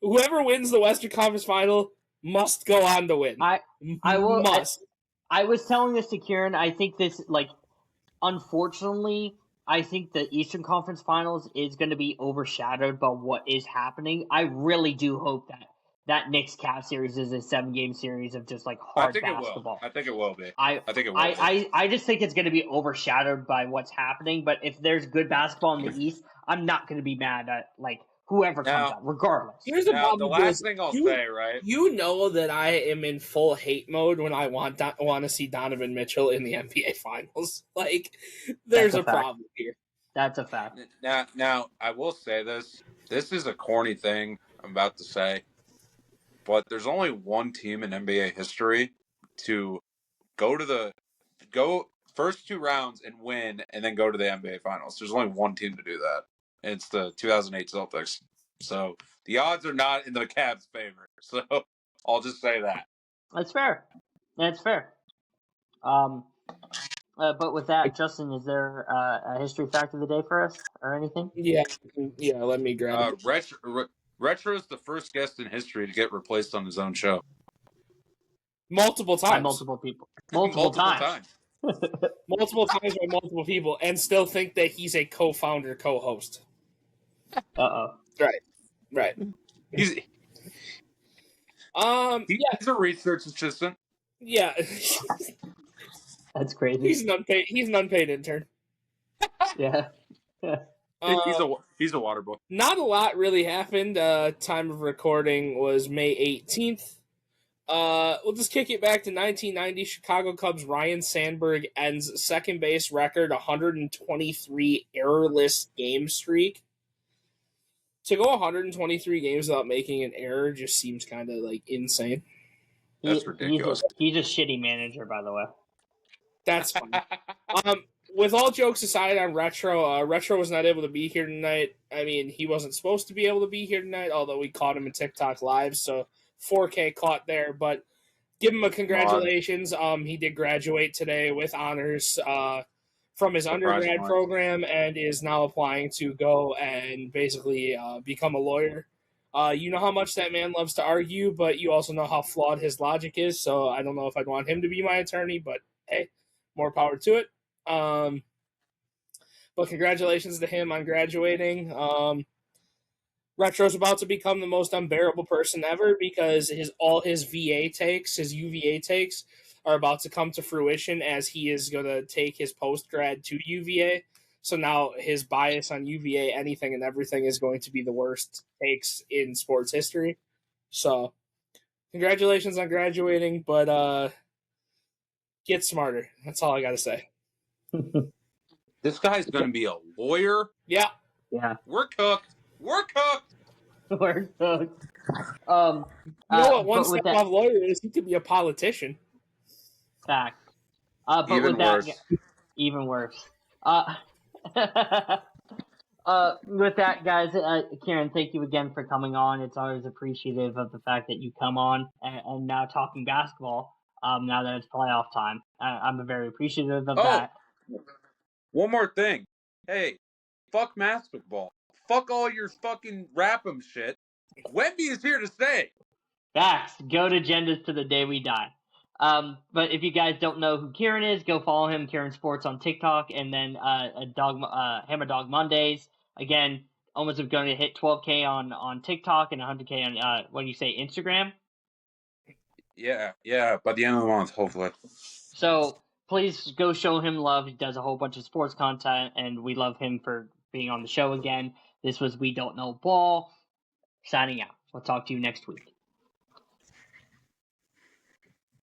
whoever wins the Western Conference Final must go on to win. I will. Must. I was telling this to Kieran. I think this, like, unfortunately, I think the Eastern Conference Finals is going to be overshadowed by what is happening. I really do hope that Knicks Cavs series is a 7-game series of just like hard basketball. I think it will be. I think it will be. I just think it's going to be overshadowed by what's happening. But if there's good basketball in the East, I'm not going to be mad at like whoever comes out, regardless. Here's the problem. The last thing I'll say, right? You know that I am in full hate mode when I want to see Donovan Mitchell in the NBA Finals. Like, there's a problem here. That's a fact. Now, I will say this. This is a corny thing I'm about to say, but there's only one team in NBA history to go first 2 rounds and win, and then go to the NBA Finals. There's only one team to do that. And it's the 2008 Celtics. So the odds are not in the Cavs' favor. So I'll just say that. That's fair. That's fair. But with that, Justin, is there a history fact of the day for us or anything? Yeah. Let me grab it. Retro is the first guest in history to get replaced on his own show. Multiple times. By multiple people. Multiple times. Multiple times by multiple people, and still think that he's a co-founder, co-host. Right. He's a research assistant. Yeah. That's crazy. He's an unpaid intern. Yeah. He's a water boy. Not a lot really happened. Time of recording was May 18th. We'll just kick it back to 1990. Chicago Cubs Ryan Sandberg ends second base record 123 errorless game streak. To go 123 games without making an error just seems kind of like insane. That's ridiculous. He's a shitty manager, by the way. That's fine. With all jokes aside on Retro, Retro was not able to be here tonight. I mean, he wasn't supposed to be able to be here tonight, although we caught him in TikTok Live, so 4K caught there. But give him a congratulations. He did graduate today with honors from his undergrad program and is now applying to go and basically become a lawyer. You know how much that man loves to argue, but you also know how flawed his logic is, so I don't know if I'd want him to be my attorney, but hey, more power to it. But congratulations to him on graduating. Retro's about to become the most unbearable person ever because all his UVA takes, are about to come to fruition as he is going to take his post-grad to UVA. So now his bias on UVA, anything and everything, is going to be the worst takes in sports history. So congratulations on graduating, but get smarter. That's all I got to say. This guy's going to be a lawyer. Yeah. Yeah. We're cooked. We're cooked. We're cooked. You know what one but with step off lawyer is? He could be a politician. fact. But Even with that, worse. even worse. With that, guys, Kieran, thank you again for coming on. It's always appreciative of the fact that you come on and now talking basketball. Now that it's playoff time, I'm very appreciative of that. One more thing. Hey, fuck basketball. Fuck all your fucking rap-em shit. Wemby is here to stay. Facts. Go to Agendas to the day we die. But if you guys don't know who Kieran is, go follow him, Kieran Sports on TikTok, and then Hammer Dog Mondays. Again, almost going to hit 12K on TikTok and 100K on what do you say, Instagram? Yeah. By the end of the month, hopefully. So please go show him love. He does a whole bunch of sports content, and we love him for being on the show again. This was We Don't Know Ball. Signing out. We'll talk to you next week.